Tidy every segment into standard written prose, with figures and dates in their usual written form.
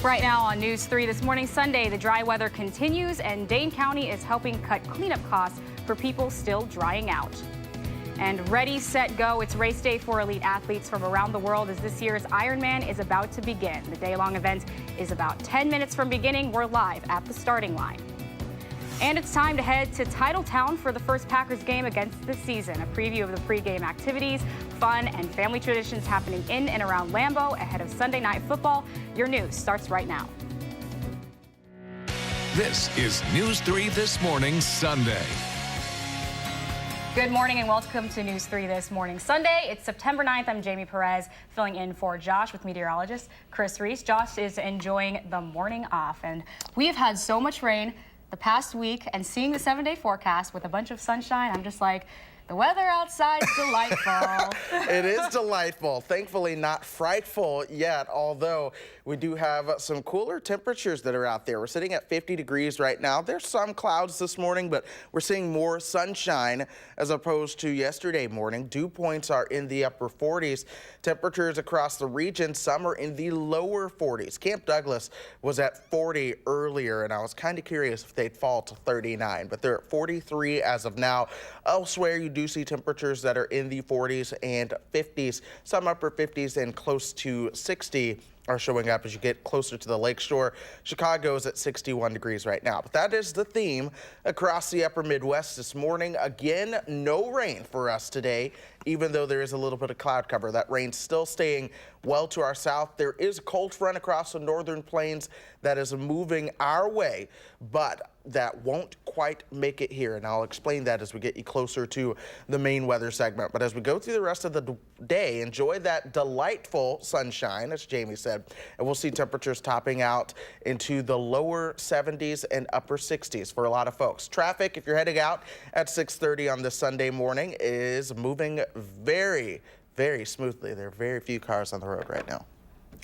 Right now on News 3 this morning, Sunday, the dry weather continues and Dane County is helping cut cleanup costs for people still drying out. And ready, set, go. It's race day for elite athletes from around the world as this year's Ironman is about to begin. The day-long event is about 10 minutes from beginning. We're live at the starting line. And it's time to head to Titletown for the first Packers game against the season. A preview of the pregame activities, fun, and family traditions happening in and around Lambeau ahead of Sunday Night Football. Your news starts right now. This is News 3 This Morning, Sunday. Good morning and welcome to News 3 This Morning, Sunday. It's September 9th. I'm Jamie Perez, filling in for Josh with meteorologist Chris Reese. Josh is enjoying the morning off, and we have had so much rain the past week, and seeing the 7-day forecast with a bunch of sunshine, I'm just like, the weather outside's delightful. It is delightful. Thankfully not frightful yet, although we do have some cooler temperatures that are out there. We're sitting at 50 degrees right now. There's some clouds this morning, but we're seeing more sunshine as opposed to yesterday morning. Dew points are in the upper 40s. Temperatures across the region, some are in the lower 40s. Camp Douglas was at 40 earlier, and I was kind of curious if they'd fall to 39, but they're at 43 as of now. Elsewhere, you do see temperatures that are in the 40s and 50s, some upper 50s and close to 60 are showing up as you get closer to the lakeshore. Chicago is at 61 degrees right now. But that is the theme across the upper Midwest this morning. Again, no rain for us today, even though there is a little bit of cloud cover. That rain's still staying well to our south. There is a cold front across the northern plains that is moving our way, but that won't quite make it here. And I'll explain that as we get you closer to the main weather segment. But as we go through the rest of the day, enjoy that delightful sunshine, as Jamie said. And we'll see temperatures topping out into the lower 70s and upper 60s for a lot of folks. Traffic, if you're heading out at 6:30 on this Sunday morning, is moving very, very smoothly. There are very few cars on the road right now.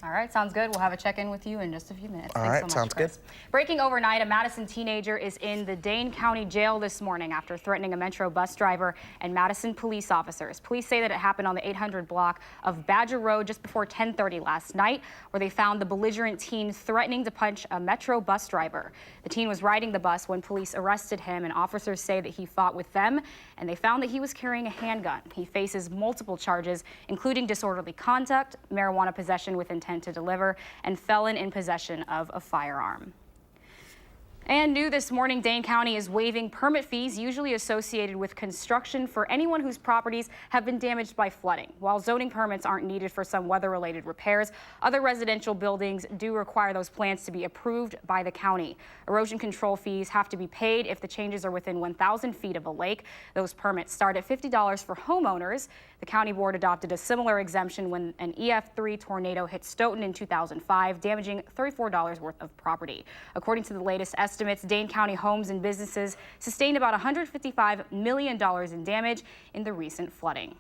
All right, sounds good. We'll have a check-in with you in just a few minutes. All Thanks right, so much, sounds Chris. good. Breaking overnight, a Madison teenager is in the Dane County Jail this morning after threatening a Metro bus driver and Madison police officers. Police say that it happened on the 800 block of Badger Road just before 10:30 last night, where they found the belligerent teen threatening to punch a Metro bus driver. The teen was riding the bus when police arrested him, and officers say that he fought with them, and they found that he was carrying a handgun. He faces multiple charges, including disorderly conduct, marijuana possession with intent to deliver, and felon in possession of a firearm. And new this morning, Dane County is waiving permit fees usually associated with construction for anyone whose properties have been damaged by flooding. While zoning permits aren't needed for some weather-related repairs, other residential buildings do require those plans to be approved by the county. Erosion control fees have to be paid if the changes are within 1,000 feet of a lake. Those permits start at $50 for homeowners. The county board adopted a similar exemption when an EF3 tornado hit Stoughton in 2005, damaging $34 worth of property. According to the latest estimates, Dane County homes and businesses sustained about $155 million in damage in the recent flooding.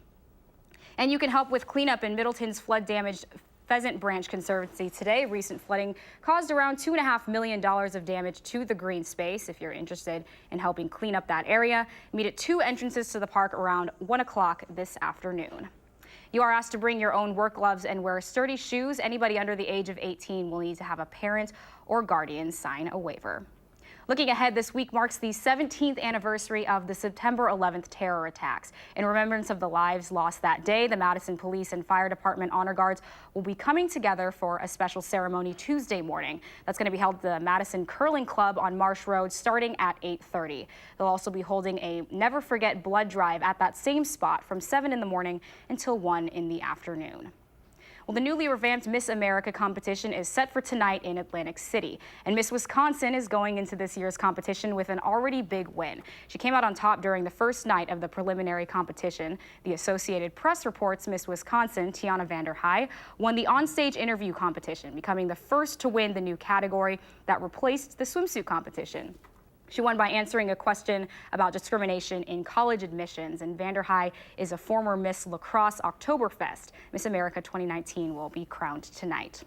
And you can help with cleanup in Middleton's flood-damaged Pheasant Branch Conservancy today. Recent flooding caused around $2.5 million of damage to the green space. If you're interested in helping clean up that area, meet at 2 entrances to the park around 1 o'clock this afternoon. You are asked to bring your own work gloves and wear sturdy shoes. Anybody under the age of 18 will need to have a parent or guardian sign a waiver. Looking ahead, this week marks the 17th anniversary of the September 11th terror attacks. In remembrance of the lives lost that day, the Madison Police and Fire Department Honor Guards will be coming together for a special ceremony Tuesday morning. That's going to be held at the Madison Curling Club on Marsh Road starting at 8:30. They'll also be holding a Never Forget blood drive at that same spot from 7 in the morning until 1 in the afternoon. Well, the newly revamped Miss America competition is set for tonight in Atlantic City. And Miss Wisconsin is going into this year's competition with an already big win. She came out on top during the first night of the preliminary competition. The Associated Press reports Miss Wisconsin, Tiana Vander High, won the onstage interview competition, becoming the first to win the new category that replaced the swimsuit competition. She won by answering a question about discrimination in college admissions, and Vander High is a former Miss Lacrosse Oktoberfest. Miss America 2019 will be crowned tonight.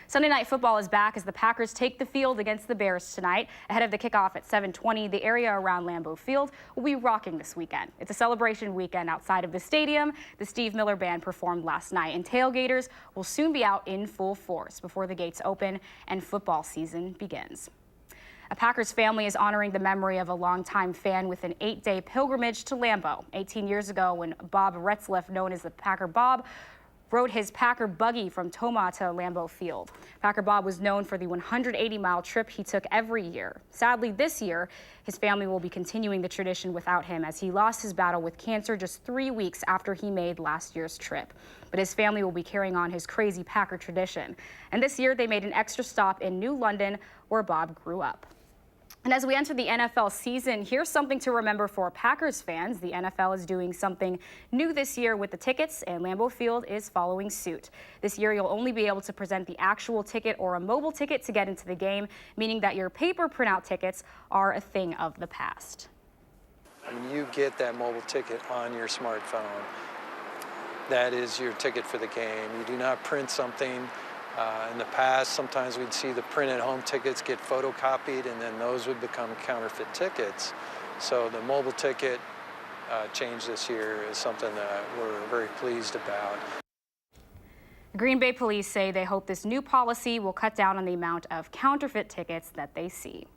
Sunday Night Football is back as the Packers take the field against the Bears tonight. Ahead of the kickoff at 7:20, the area around Lambeau Field will be rocking this weekend. It's a celebration weekend outside of the stadium. The Steve Miller Band performed last night, and tailgaters will soon be out in full force before the gates open and football season begins. A Packers family is honoring the memory of a longtime fan with an 8-day pilgrimage to Lambeau. 18 years ago, when Bob Retzliff, known as the Packer Bob, rode his Packer buggy from Tomah to Lambeau Field. Packer Bob was known for the 180-mile trip he took every year. Sadly, this year, his family will be continuing the tradition without him as he lost his battle with cancer just 3 weeks after he made last year's trip. But his family will be carrying on his crazy Packer tradition. And this year, they made an extra stop in New London, where Bob grew up. And as we enter the NFL season, here's something to remember for Packers fans. The NFL is doing something new this year with the tickets, and Lambeau Field is following suit. This year, you'll only be able to present the actual ticket or a mobile ticket to get into the game, meaning that your paper printout tickets are a thing of the past. When you get that mobile ticket on your smartphone, that is your ticket for the game. You do not print something. In the past, sometimes we'd see the printed home tickets get photocopied, and then those would become counterfeit tickets. So the mobile ticket change this year is something that we're very pleased about. Green Bay police say they hope this new policy will cut down on the amount of counterfeit tickets that they see.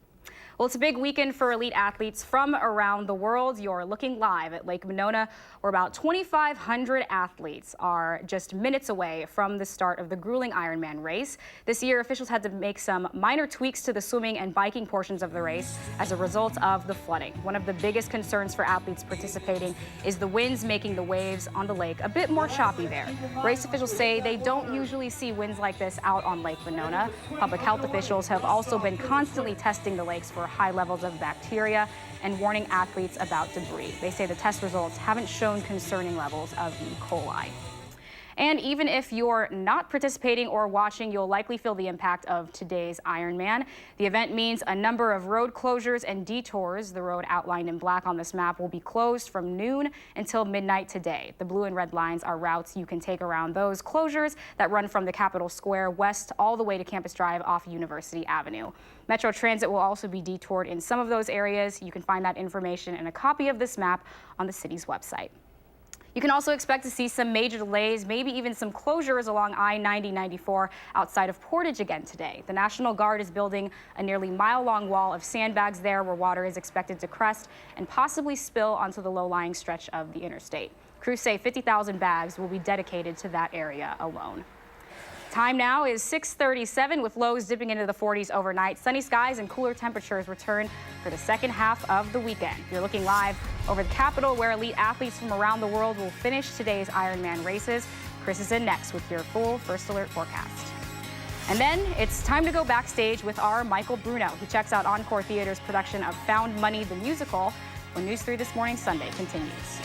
Well, it's a big weekend for elite athletes from around the world. You're looking live at Lake Monona, where about 2,500 athletes are just minutes away from the start of the grueling Ironman race. This year, officials had to make some minor tweaks to the swimming and biking portions of the race as a result of the flooding. One of the biggest concerns for athletes participating is the winds making the waves on the lake a bit more choppy there. Race officials say they don't usually see winds like this out on Lake Monona. Public health officials have also been constantly testing the lakes for high levels of bacteria and warning athletes about debris. They say the test results haven't shown concerning levels of E. coli. And even if you're not participating or watching, you'll likely feel the impact of today's Ironman. The event means a number of road closures and detours. The road outlined in black on this map will be closed from noon until midnight today. The blue and red lines are routes you can take around those closures that run from the Capitol Square west all the way to Campus Drive off University Avenue. Metro Transit will also be detoured in some of those areas. You can find that information and a copy of this map on the city's website. You can also expect to see some major delays, maybe even some closures along I-90-94 outside of Portage again today. The National Guard is building a nearly mile-long wall of sandbags there where water is expected to crest and possibly spill onto the low-lying stretch of the interstate. Crews say 50,000 bags will be dedicated to that area alone. Time now is 6:37 with lows dipping into the 40s overnight. Sunny skies and cooler temperatures return for the second half of the weekend. You're looking live over the Capitol, where elite athletes from around the world will finish today's Ironman races. Chris is in next with your full First Alert forecast. And then it's time to go backstage with our Michael Bruno. He checks out Encore Theater's production of Found Money, the musical, when News 3 This Morning Sunday continues.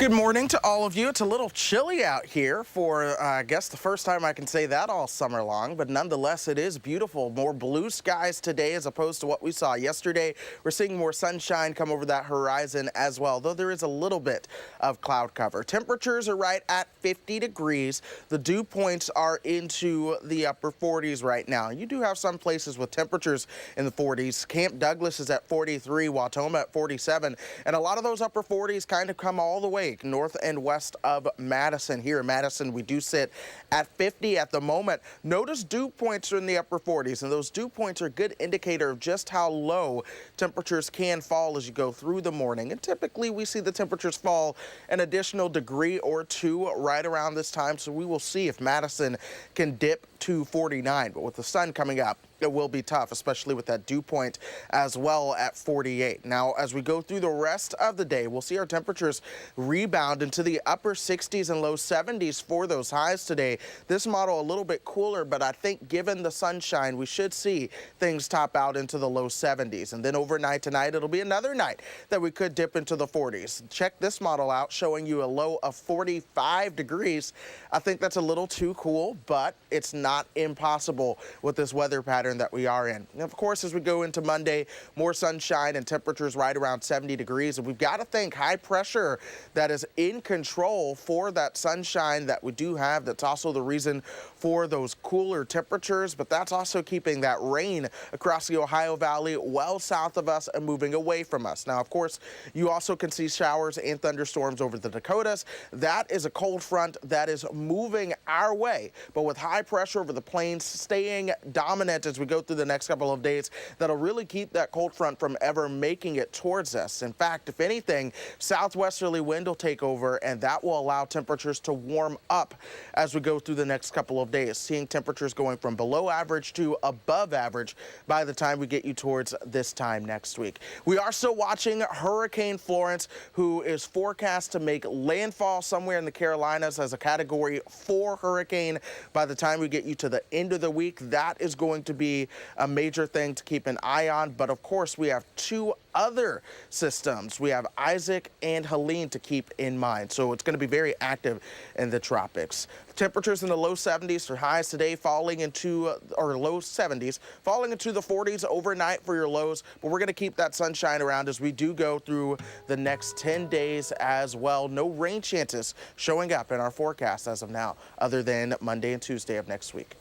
Good morning to all of you. It's a little chilly out here for, I guess, the first time I can say that all summer long, but nonetheless, it is beautiful. More blue skies today as opposed to what we saw yesterday. We're seeing more sunshine come over that horizon as well, though there is a little bit of cloud cover. Temperatures are right at 50 degrees. The dew points are into the upper 40s right now. You do have some places with temperatures in the 40s. Camp Douglas is at 43, Wautoma at 47, and a lot of those upper 40s kind of come all the way north and west of Madison. Here in Madison, we do sit at 50 at the moment. Notice dew points are in the upper 40s, and those dew points are a good indicator of just how low temperatures can fall as you go through the morning. And typically, we see the temperatures fall an additional degree or two right around this time, so we will see if Madison can dip to 49. But with the sun coming up, it will be tough, especially with that dew point as well at 48. Now, as we go through the rest of the day, we'll see our temperatures rebound into the upper 60s and low 70s for those highs today. This model a little bit cooler, but I think given the sunshine, we should see things top out into the low 70s. And then overnight tonight, it'll be another night that we could dip into the 40s. Check this model out, showing you a low of 45 degrees. I think that's a little too cool, but it's not impossible with this weather pattern that we are in. And of course, as we go into Monday, more sunshine and temperatures right around 70 degrees. And we've got to think high pressure that is in control for that sunshine that we do have. That's also the reason for those cooler temperatures, but that's also keeping that rain across the Ohio Valley well south of us and moving away from us. Now, of course, you also can see showers and thunderstorms over the Dakotas. That is a cold front that is moving our way, but with high pressure over the plains staying dominant as we go through the next couple of days, that'll really keep that cold front from ever making it towards us. In fact, if anything, southwesterly wind will take over, and that will allow temperatures to warm up as we go through the next couple of days, seeing temperatures going from below average to above average by the time we get you towards this time next week. We are still watching Hurricane Florence, who is forecast to make landfall somewhere in the Carolinas as a Category 4 hurricane by the time we get you to the end of the week. That is going to be a major thing to keep an eye on. But of course, we have two other systems. We have Isaac and Helene to keep in mind. So it's going to be very active in the tropics. Temperatures in the low 70s for highs today, falling into, or low 70s, falling into the 40s overnight for your lows. But we're going to keep that sunshine around as we do go through the next 10 days as well. No rain chances showing up in our forecast as of now, other than Monday and Tuesday of next week.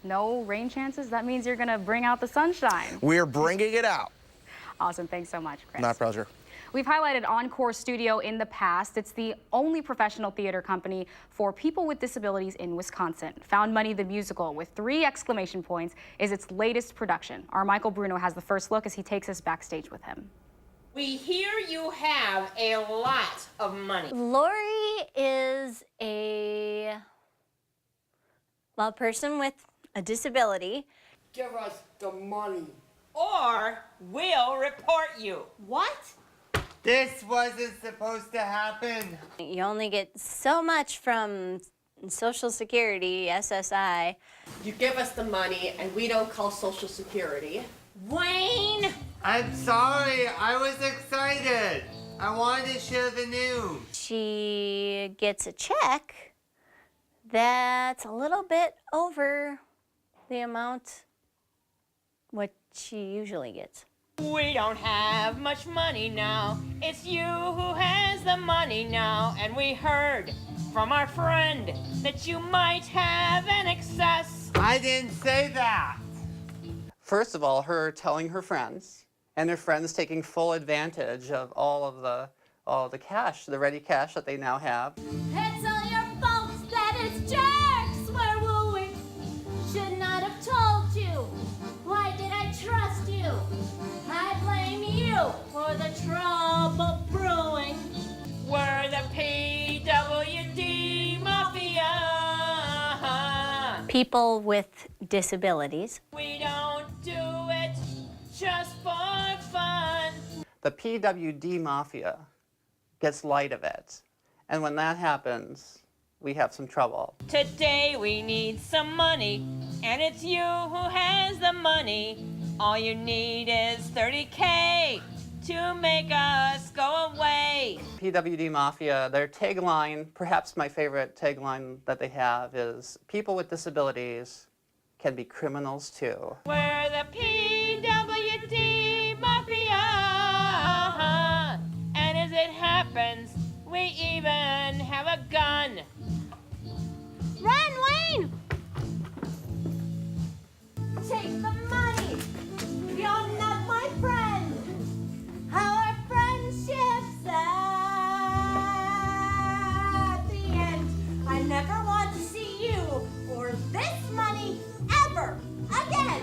No rain chances? That means you're going to bring out the sunshine. We're bringing it out. Awesome. Thanks so much, Chris. My pleasure. We've highlighted Encore Studio in the past. It's the only professional theater company for people with disabilities in Wisconsin. Found Money the Musical with 3 exclamation points is its latest production. Our Michael Bruno has the first look as he takes us backstage with him. We hear you have a lot of money. Lori is a person with a disability. Give us the money, or we'll report you. What? This wasn't supposed to happen. You only get so much from Social Security, SSI. You give us the money and we don't call Social Security. Wayne! I'm sorry, I was excited. I wanted to share the news. She gets a check that's a little bit over the amount what she usually gets. We don't have much money now. It's you who has the money now. And we heard from our friend that you might have an excess. I didn't say that. First of all, her telling her friends, and her friends taking full advantage of all of the cash, the ready cash that they now have. Tell your folks that it's jerks we're wooing. Should not have told you. Why did I trust you? I blame you for the trouble brewing. We're the PWD Mafia. People with disabilities. We don't do it just for fun. The PWD Mafia gets light of it. And when that happens, we have some trouble. Today we need some money, and it's you who has the money. All you need is $30K to make us go away. PWD Mafia, their tagline, perhaps my favorite tagline that they have is, people with disabilities can be criminals too. We're the PWD Mafia, and as it happens, we even have a gun. Run, Wayne! Take the money! You're not my friend! Our friendship's at the end. I never want to see you or this money ever again!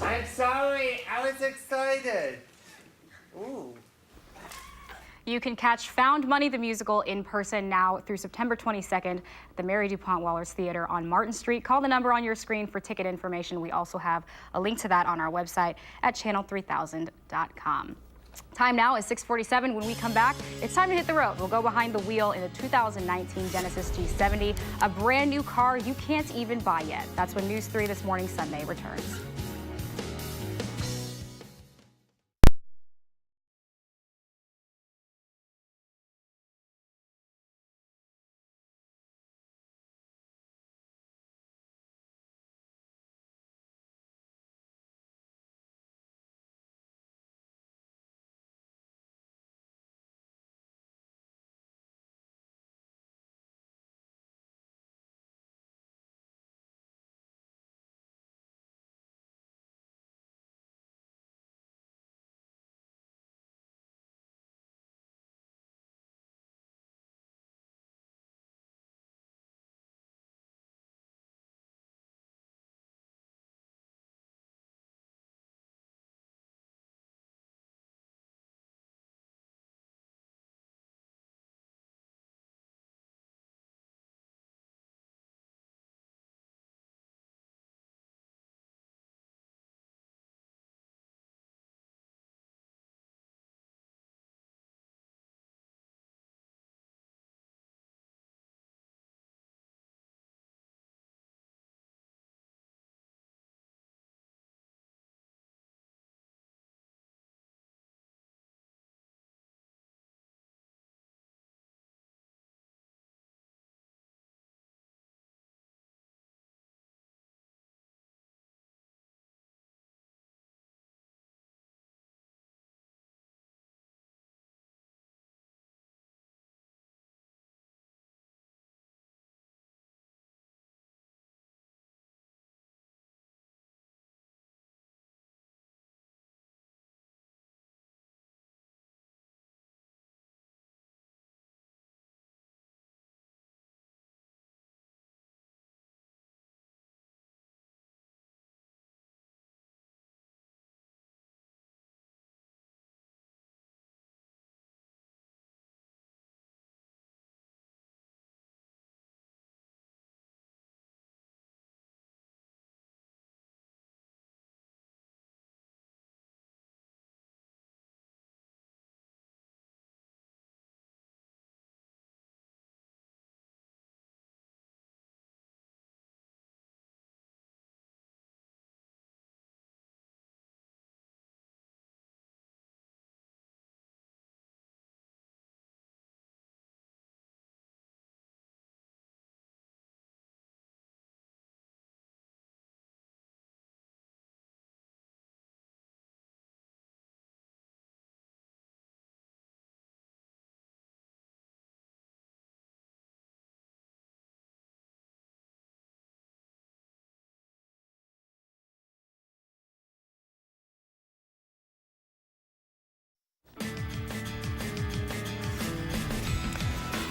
I'm sorry, I was excited. Ooh. You can catch Found Money the musical in person now through September 22nd at the Mary DuPont Wallers Theater on Martin Street. Call the number on your screen for ticket information. We also have a link to that on our website at channel3000.com. Time now is 6:47. When we come back, it's time to hit the road. We'll go behind the wheel in the 2019 Genesis G70, a brand new car you can't even buy yet. That's when News 3 This Morning Sunday returns.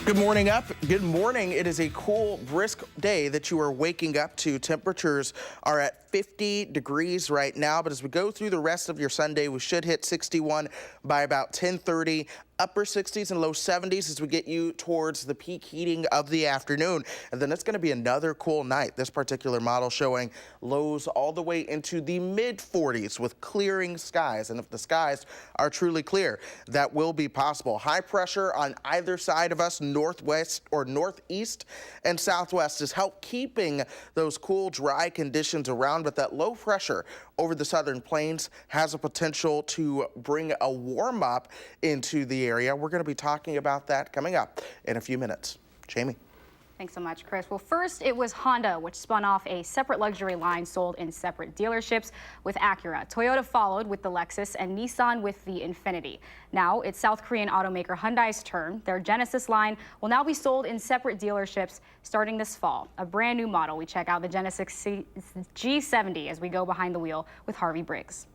Good morning up. Good morning. It is a cool, brisk day that you are waking up to. Temperatures are at 50 degrees right now, but as we go through the rest of your Sunday, we should hit 61 by about 10:30. upper 60s and low 70s as we get you towards the peak heating of the afternoon. And then it's going to be another cool night. This particular model showing lows all the way into the mid 40s with clearing skies. And if the skies are truly clear, that will be possible. High pressure on either side of us, northwest or northeast and southwest, is help keeping those cool, dry conditions around, but that low pressure over the southern plains has a potential to bring a warm up into the area. We're going to be talking about that coming up in a few minutes. Jamie. Thanks so much, Chris. Well, first it was Honda, which spun off a separate luxury line sold in separate dealerships with Acura. Toyota followed with the Lexus and Nissan with the Infiniti. Now it's South Korean automaker Hyundai's turn. Their Genesis line will now be sold in separate dealerships starting this fall. A brand new model. We check out the Genesis G70 as we go behind the wheel with Harvey Briggs.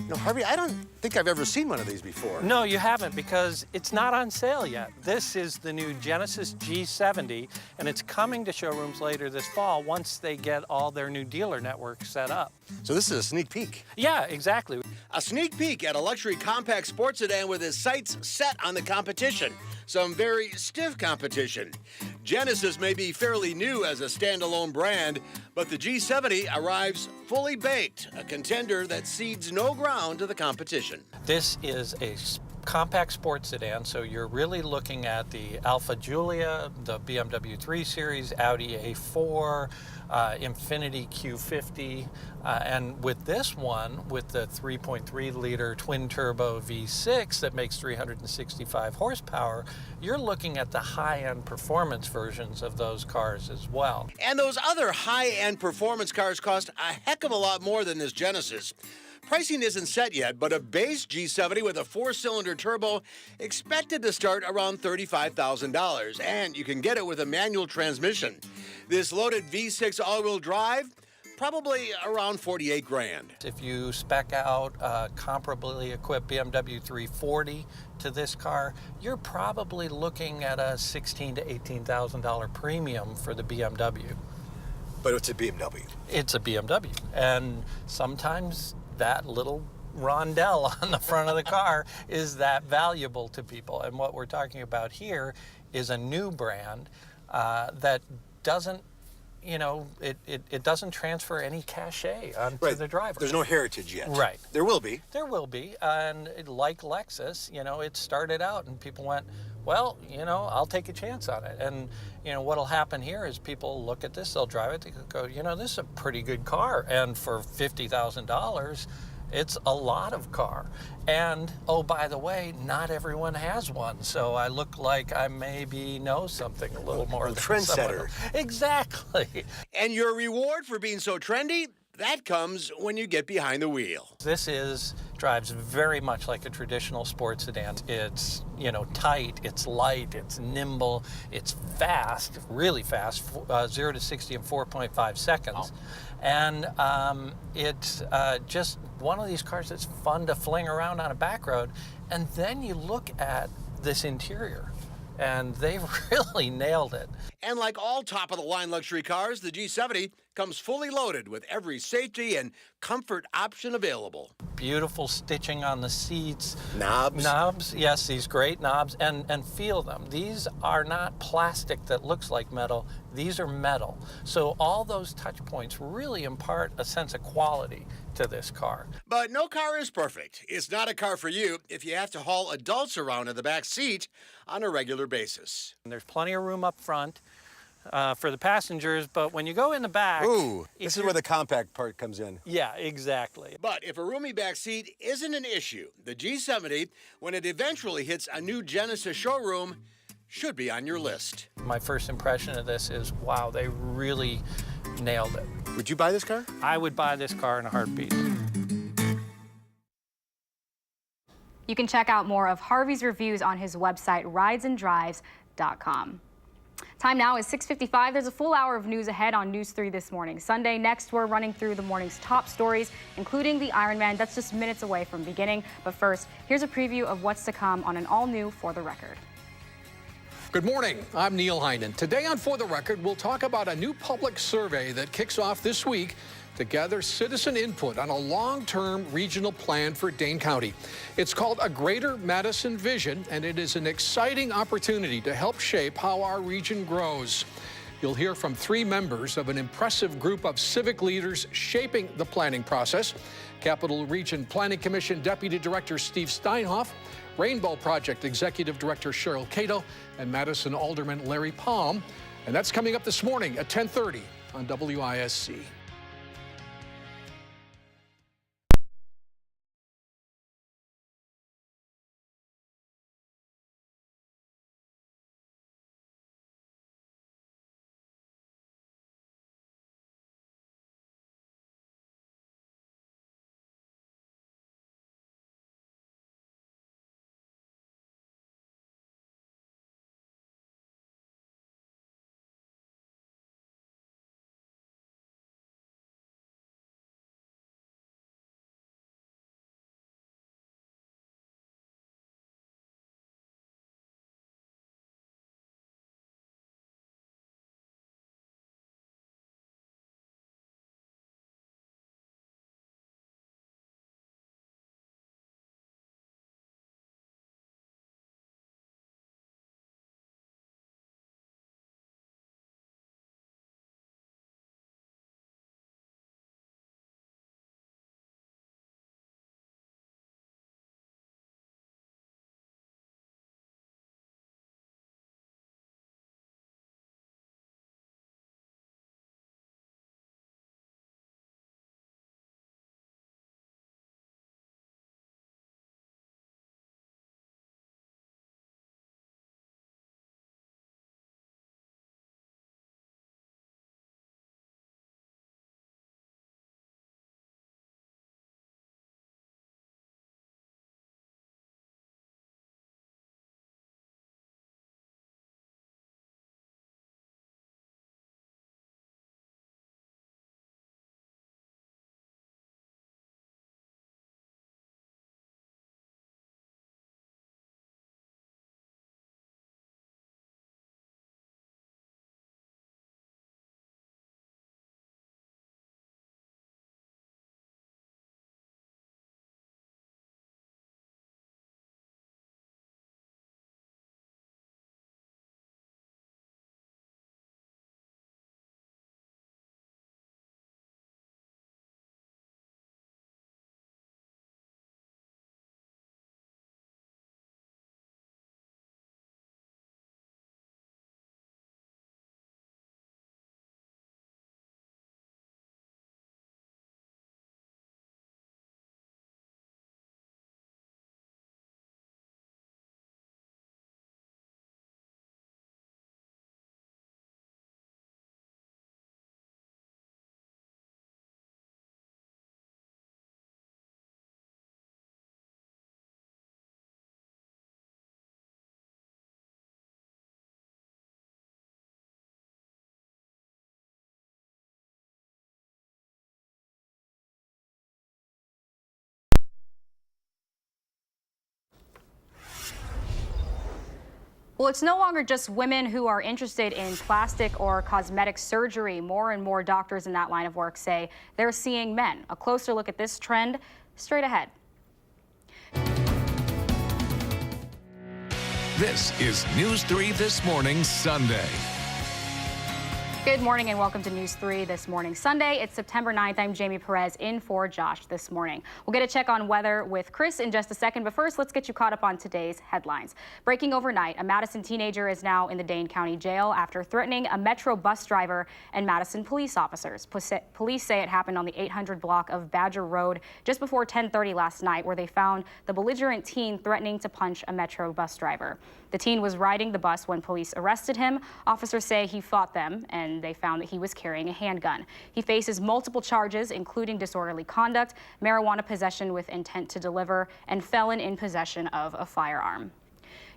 No, Harvey, I don't think I've ever seen one of these before. No, you haven't, because it's not on sale yet. This is the new Genesis G70, and it's coming to showrooms later this fall once they get all their new dealer networks set up. So this is a sneak peek. Yeah, exactly. A sneak peek at a luxury compact sports sedan with its sights set on the competition. Some very stiff competition. Genesis may be fairly new as a standalone brand, but the G70 arrives fully baked, a contender that cedes no ground to the competition. This is a compact sports sedan, so you're really looking at the Alfa Giulia, the BMW 3 Series, Audi A4, Infiniti Q50, and with this one, with the 3.3-liter twin-turbo V6 that makes 365 horsepower, you're looking at the high-end performance versions of those cars as well. And those other high-end performance cars cost a heck of a lot more than this Genesis. Pricing isn't set yet, but a base G70 with a 4-cylinder turbo expected to start around $35,000, and you can get it with a manual transmission. This loaded V6 all-wheel drive, probably around 48 grand. If you spec out a comparably equipped BMW 340 to this car, you're probably looking at a $16,000 to $18,000 premium for the BMW. But it's a BMW. It's a BMW, and sometimes that little rondelle on the front of the car is that valuable to people. And what we're talking about here is a new brand that doesn't, you know, it doesn't transfer any cachet onto the driver. There's no heritage yet. Right. There will be. There will be, and like Lexus, you know, it started out and people went, well, you know, I'll take a chance on it. And, you know, what'll happen here is people look at this, they'll drive it, they go, you know, this is a pretty good car. And for $50,000, it's a lot of car. And, oh, by the way, not everyone has one. So I look like I maybe know something a little more than trendsetter. Exactly. And your reward for being so trendy? That comes when you get behind the wheel. This drives very much like a traditional sports sedan. It's, you know, tight, it's light, it's nimble, it's fast, really fast, 0 to 60 in 4.5 seconds. Oh. And it's just one of these cars that's fun to fling around on a back road. And then you look at this interior, and they really nailed it. And like all top-of-the-line luxury cars, the G70 comes fully loaded with every safety and comfort option available. Beautiful stitching on the seats. Knobs, yes, these great knobs, and feel them. These are not plastic that looks like metal. These are metal. So all those touch points really impart a sense of quality to this car. But no car is perfect. It's not a car for you if you have to haul adults around in the back seat on a regular basis. And there's plenty of room up front for the passengers, but when you go in the back... Ooh, this is where the compact part comes in. Yeah, exactly. But if a roomy back seat isn't an issue, the G70, when it eventually hits a new Genesis showroom, should be on your list. My first impression of this is, wow, they really nailed it. Would you buy this car? I would buy this car in a heartbeat. You can check out more of Harvey's reviews on his website, ridesanddrives.com. Time now is 6:55. There's a full hour of news ahead on News 3 this morning. Sunday, next, we're running through the morning's top stories, including the Ironman. That's just minutes away from beginning. But first, here's a preview of what's to come on an all-new For the Record. Good morning. I'm Neil Heinen. Today on For the Record, we'll talk about a new public survey that kicks off this week to gather citizen input on a long-term regional plan for Dane County. It's called A Greater Madison Vision, and it is an exciting opportunity to help shape how our region grows. You'll hear from 3 members of an impressive group of civic leaders shaping the planning process: Capital Region Planning Commission Deputy Director Steve Steinhoff, Rainbow Project Executive Director Cheryl Cato, and Madison Alderman Larry Palm. And that's coming up this morning at 10:30 on WISC. Well, it's no longer just women who are interested in plastic or cosmetic surgery. More and more doctors in that line of work say they're seeing men. A closer look at this trend straight ahead. This is News 3 This Morning Sunday. Good morning and welcome to News 3 This Morning Sunday. It's September 9th. I'm Jamie Perez in for Josh this morning. We'll get a check on weather with Chris in just a second, but first let's get you caught up on today's headlines. Breaking overnight, a Madison teenager is now in the Dane County Jail after threatening a Metro bus driver and Madison police officers. Police say it happened on the 800 block of Badger Road just before 10:30 last night, where they found the belligerent teen threatening to punch a Metro bus driver. The teen was riding the bus when police arrested him. Officers say he fought them and they found that he was carrying a handgun. He faces multiple charges, including disorderly conduct, marijuana possession with intent to deliver, and felon in possession of a firearm.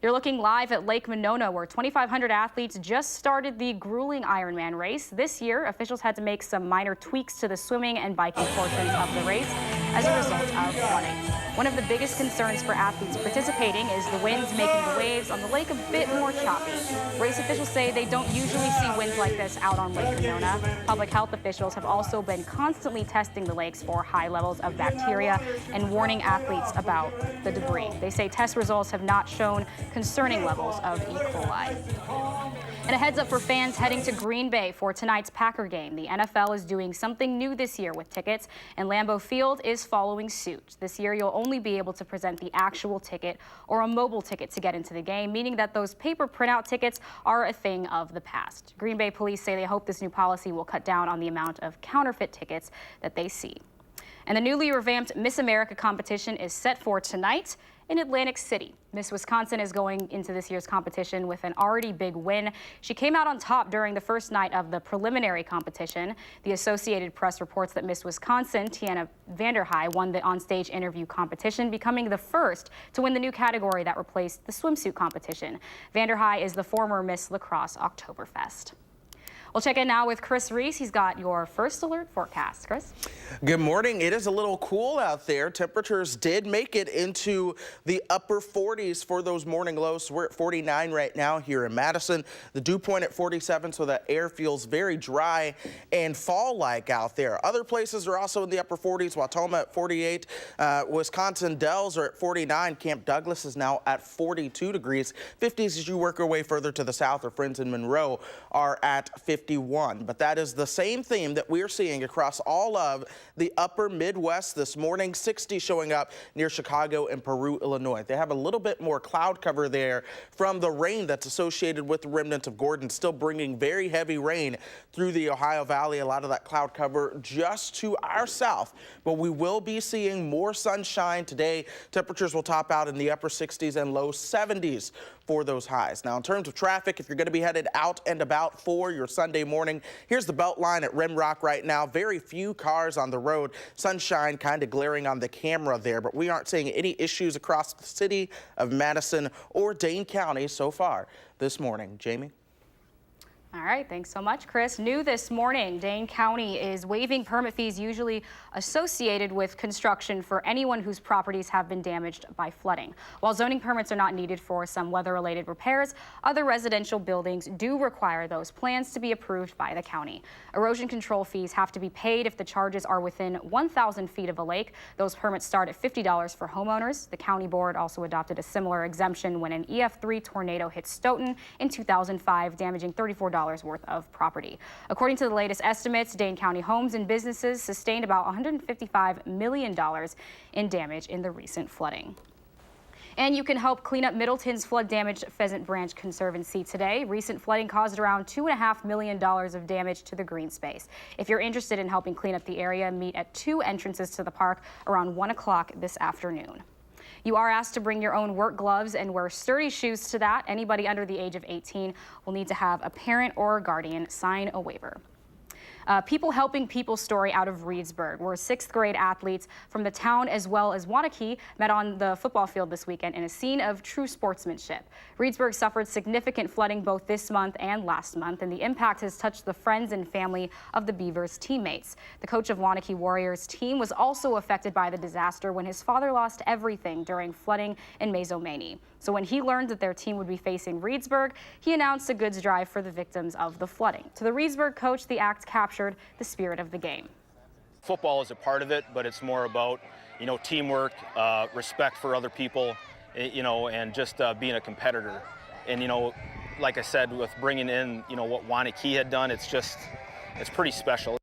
You're looking live at Lake Monona, where 2,500 athletes just started the grueling Ironman race. This year, officials had to make some minor tweaks to the swimming and biking portions of the race as a result of flooding. One of the biggest concerns for athletes participating is the winds making the waves on the lake a bit more choppy. Race officials say they don't usually see winds like this out on Lake Nona. Public health officials have also been constantly testing the lakes for high levels of bacteria and warning athletes about the debris. They say test results have not shown concerning levels of E. coli. And a heads up for fans heading to Green Bay for tonight's Packer game. The NFL is doing something new this year with tickets, and Lambeau Field is following suit. This year, you'll only be able to present the actual ticket or a mobile ticket to get into the game, meaning that those paper printout tickets are a thing of the past. Green Bay police say they hope this new policy will cut down on the amount of counterfeit tickets that they see. And the newly revamped Miss America competition is set for tonight in Atlantic City. Miss Wisconsin is going into this year's competition with an already big win. She came out on top during the first night of the preliminary competition. The Associated Press reports that Miss Wisconsin, Tiana Vanderhei, won the onstage interview competition, becoming the first to win the new category that replaced the swimsuit competition. Vanderhei is the former Miss Lacrosse Oktoberfest. We'll check in now with Chris Reese. He's got your first alert forecast. Chris? Good morning. It is a little cool out there. Temperatures did make it into the upper 40s for those morning lows. So we're at 49 right now here in Madison. The dew point at 47, so that air feels very dry and fall-like out there. Other places are also in the upper 40s. Wautoma at 48. Wisconsin Dells are at 49. Camp Douglas is now at 42 degrees. 50s as you work your way further to the south. Our friends in Monroe are at 51. But that is the same theme that we are seeing across all of the upper Midwest this morning. 60 showing up near Chicago and Peru, Illinois. They have a little bit more cloud cover there from the rain that's associated with the remnants of Gordon, still bringing very heavy rain through the Ohio Valley. A lot of that cloud cover just to our south, but we will be seeing more sunshine today. Temperatures will top out in the upper 60s and low 70s for those highs. Now, in terms of traffic, if you're going to be headed out and about for your Sunday morning, here's the belt line at Rimrock right now. Very few cars on the road. Sunshine kind of glaring on the camera there, but we aren't seeing any issues across the city of Madison or Dane County so far this morning. Jamie? All right, thanks so much, Chris. New this morning, Dane County is waiving permit fees usually associated with construction for anyone whose properties have been damaged by flooding. While zoning permits are not needed for some weather-related repairs, other residential buildings do require those plans to be approved by the county. Erosion control fees have to be paid if the charges are within 1,000 feet of a lake. Those permits start at $50 for homeowners. The county board also adopted a similar exemption when an EF3 tornado hit Stoughton in 2005, damaging $34 worth of property. According to the latest estimates, Dane County homes and businesses sustained about $155 million in damage in the recent flooding. And you can help clean up Middleton's flood-damaged Pheasant Branch Conservancy today. Recent flooding caused around $2.5 million of damage to the green space. If you're interested in helping clean up the area, meet at 2 entrances to the park around 1 o'clock this afternoon. You are asked to bring your own work gloves and wear sturdy shoes to that. Anybody under the age of 18 will need to have a parent or a guardian sign a waiver. People Helping People story out of Reedsburg, where 6th grade athletes from the town as well as Waunakee met on the football field this weekend in a scene of true sportsmanship. Reedsburg suffered significant flooding both this month and last month, and the impact has touched the friends and family of the Beavers' teammates. The coach of Waunakee Warriors team was also affected by the disaster when his father lost everything during flooding in Mazomanie. So when he learned that their team would be facing Reedsburg, he announced a goods drive for the victims of the flooding. To the Reedsburg coach, the act captured the spirit of the game. Football is a part of it, but it's more about, teamwork, respect for other people, and just being a competitor. And, like I said, with bringing in, what Waunakee had done, it's pretty special.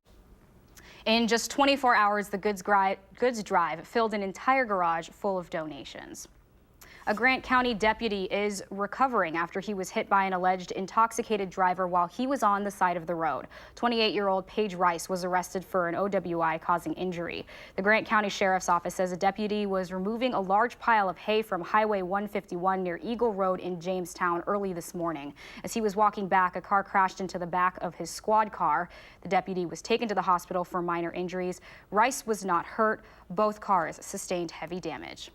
In just 24 hours, the goods drive filled an entire garage full of donations. A Grant County deputy is recovering after he was hit by an alleged intoxicated driver while he was on the side of the road. 28-year-old Paige Rice was arrested for an OWI causing injury. The Grant County Sheriff's Office says a deputy was removing a large pile of hay from Highway 151 near Eagle Road in Jamestown early this morning. As he was walking back, a car crashed into the back of his squad car. The deputy was taken to the hospital for minor injuries. Rice was not hurt. Both cars sustained heavy damage.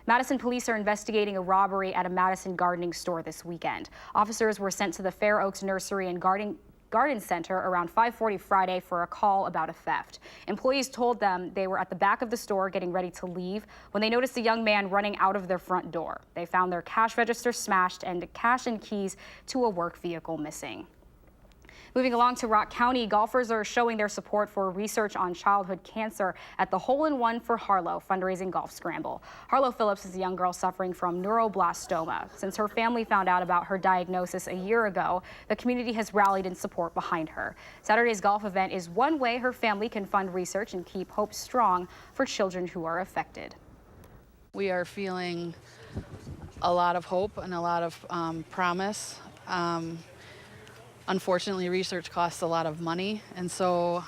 Madison police are investigating a robbery at a Madison gardening store this weekend. Officers were sent to the Fair Oaks Nursery and Garden Center around 5:40 Friday for a call about a theft. Employees told them they were at the back of the store getting ready to leave when they noticed a young man running out of their front door. They found their cash register smashed and cash and keys to a work vehicle missing. Moving along to Rock County, golfers are showing their support for research on childhood cancer at the Hole-in-One for Harlow fundraising golf scramble. Harlow Phillips is a young girl suffering from neuroblastoma. Since her family found out about her diagnosis a year ago, the community has rallied in support behind her. Saturday's golf event is one way her family can fund research and keep hope strong for children who are affected. We are feeling a lot of hope and a lot of promise. Unfortunately, research costs a lot of money, and so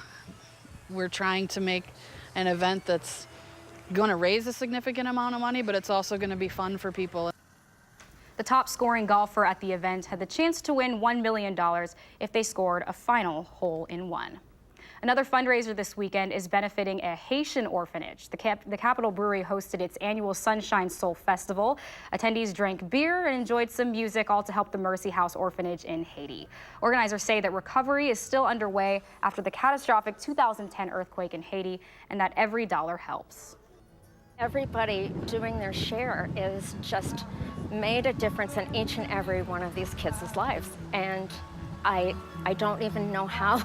we're trying to make an event that's going to raise a significant amount of money, but it's also going to be fun for people. The top scoring golfer at the event had the chance to win $1 million if they scored a final hole-in-one. Another fundraiser this weekend is benefiting a Haitian orphanage. The Capitol Brewery hosted its annual Sunshine Soul Festival. Attendees drank beer and enjoyed some music, all to help the Mercy House Orphanage in Haiti. Organizers say that recovery is still underway after the catastrophic 2010 earthquake in Haiti, and that every dollar helps. Everybody doing their share is just made a difference in each and every one of these kids' lives. And I don't even know how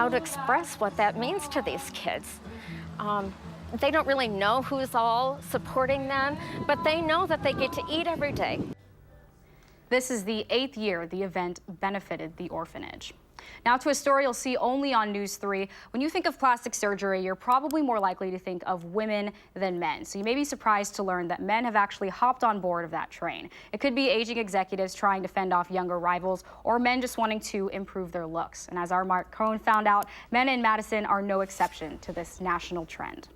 to express what that means to these kids. They don't really know who's all supporting them, but they know that they get to eat every day. This is the 8th year the event benefited the orphanage. Now to a story you'll see only on News 3. When you think of plastic surgery, you're probably more likely to think of women than men. So you may be surprised to learn that men have actually hopped on board of that train. It could be aging executives trying to fend off younger rivals, or men just wanting to improve their looks. And as our Mark Cohn found out, men in Madison are no exception to this national trend.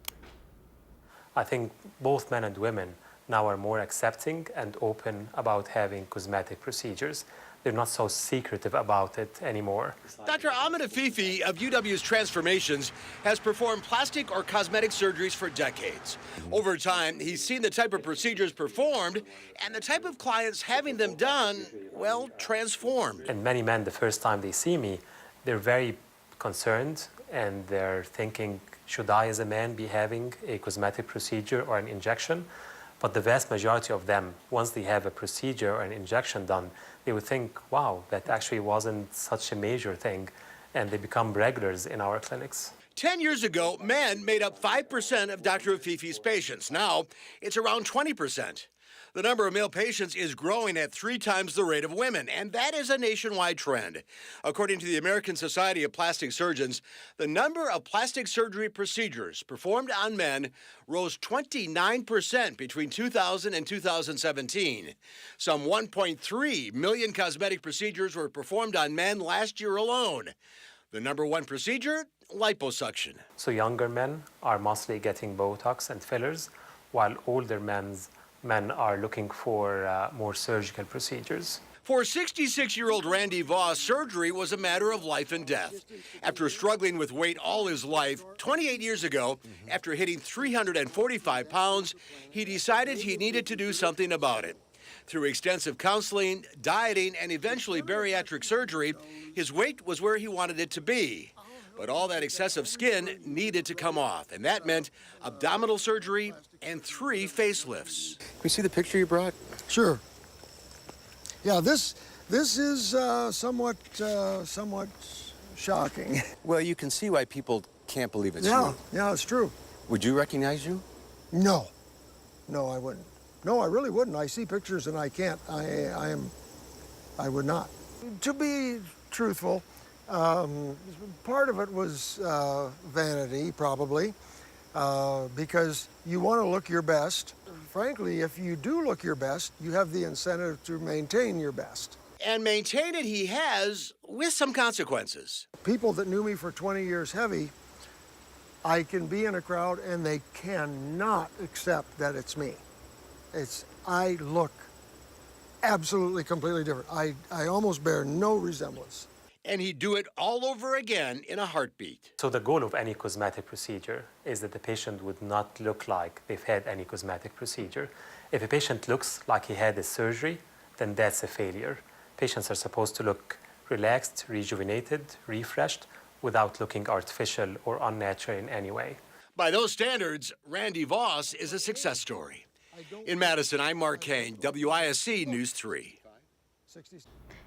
I think both men and women now are more accepting and open about having cosmetic procedures. They're not so secretive about it anymore. Dr. Ahmed Afifi of UW's Transformations has performed plastic or cosmetic surgeries for decades. Over time, he's seen the type of procedures performed and the type of clients having them done, well, transformed. And many men, the first time they see me, they're very concerned and they're thinking, should I as a man be having a cosmetic procedure or an injection? But the vast majority of them, once they have a procedure or an injection done, they would think, wow, that actually wasn't such a major thing, and they become regulars in our clinics. 10 years ago, men made up 5% of Dr. Afifi's patients. Now, it's around 20%. The number of male patients is growing at 3 times the rate of women, and that is a nationwide trend. According to the American Society of Plastic Surgeons, the number of plastic surgery procedures performed on men rose 29% between 2000 and 2017. Some 1.3 million cosmetic procedures were performed on men last year alone. The number one procedure, liposuction. So younger men are mostly getting Botox and fillers, while older men are looking for more surgical procedures. For 66-year-old Randy Voss, surgery was a matter of life and death. After struggling with weight all his life, 28 years ago, after hitting 345 pounds, he decided he needed to do something about it. Through extensive counseling, dieting, and eventually bariatric surgery, his weight was where he wanted it to be. But all that excessive skin needed to come off, and that meant abdominal surgery and 3 facelifts. Can we see the picture you brought? Sure. Yeah, this is somewhat shocking. Well, you can see why people can't believe it's Yeah, you. yeah, it's true. Would you recognize you? No, I wouldn't. No, I really wouldn't. I see pictures and I can't. I would not. To be truthful, part of it was vanity, probably, because you want to look your best. Frankly, if you do look your best, you have the incentive to maintain your best. And maintain it he has, with some consequences. People that knew me for 20 years heavy, I can be in a crowd and they cannot accept that it's me. I look absolutely completely different. I almost bear no resemblance. And he'd do it all over again in a heartbeat. So the goal of any cosmetic procedure is that the patient would not look like they've had any cosmetic procedure. If a patient looks like he had a surgery, then that's a failure. Patients are supposed to look relaxed, rejuvenated, refreshed, without looking artificial or unnatural in any way. By those standards, Randy Voss is a success story. In Madison, I'm Mark Kane, WISC News 3.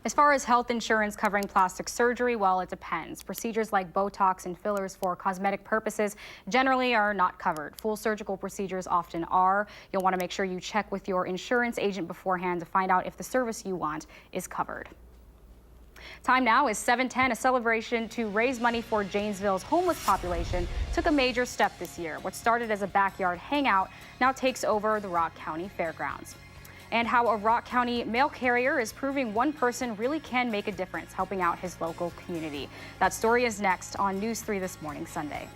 As far as health insurance covering plastic surgery, well, it depends. Procedures like Botox and fillers for cosmetic purposes generally are not covered. Full surgical procedures often are. You'll want to make sure you check with your insurance agent beforehand to find out if the service you want is covered. Time now is 7:10. A celebration to raise money for Janesville's homeless population took a major step this year. What started as a backyard hangout now takes over the Rock County Fairgrounds. And how a Rock County mail carrier is proving one person really can make a difference, helping out his local community. That story is next on News 3 This Morning, Sunday.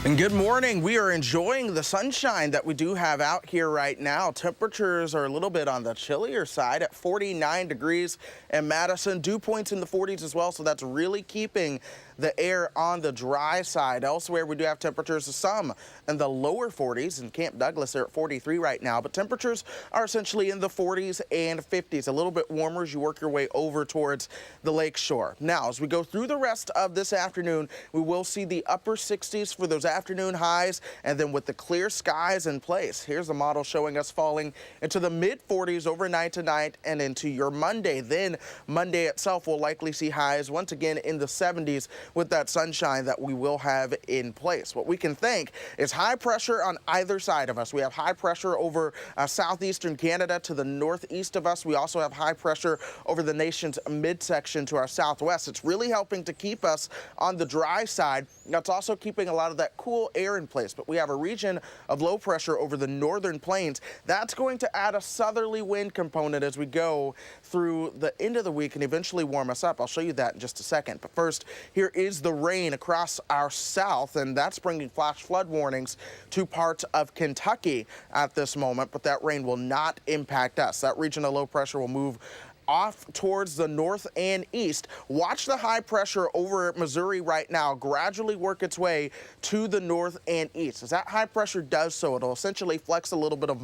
And good morning. We are enjoying the sunshine that we do have out here right now. Temperatures are a little bit on the chillier side at 49 degrees in Madison. Dew points in the 40s as well, so that's really keeping the air on the dry side. Elsewhere, we do have temperatures, some in the lower 40s. In Camp Douglas, they're at 43 right now, but temperatures are essentially in the 40s and 50s, a little bit warmer as you work your way over towards the lake shore. Now, as we go through the rest of this afternoon, we will see the upper 60s for those afternoon highs, and then with the clear skies in place, here's the model showing us falling into the mid 40s overnight tonight and into your Monday. Then Monday itself will likely see highs once again in the 70s with that sunshine that we will have in place. What we can thank is high pressure on either side of us. We have high pressure over southeastern Canada to the northeast of us. We also have high pressure over the nation's midsection to our southwest. It's really helping to keep us on the dry side. That's also keeping a lot of that cool air in place. But we have a region of low pressure over the northern plains. That's going to add a southerly wind component as we go through the end of the week and eventually warm us up. I'll show you that in just a second. But first, here is the rain across our south, and that's bringing flash flood warnings to parts of Kentucky at this moment. But that rain will not impact us. That region of low pressure will move off towards the north and east. Watch the high pressure over Missouri right now gradually work its way to the north and east. As that high pressure does so, it'll essentially flex a little bit of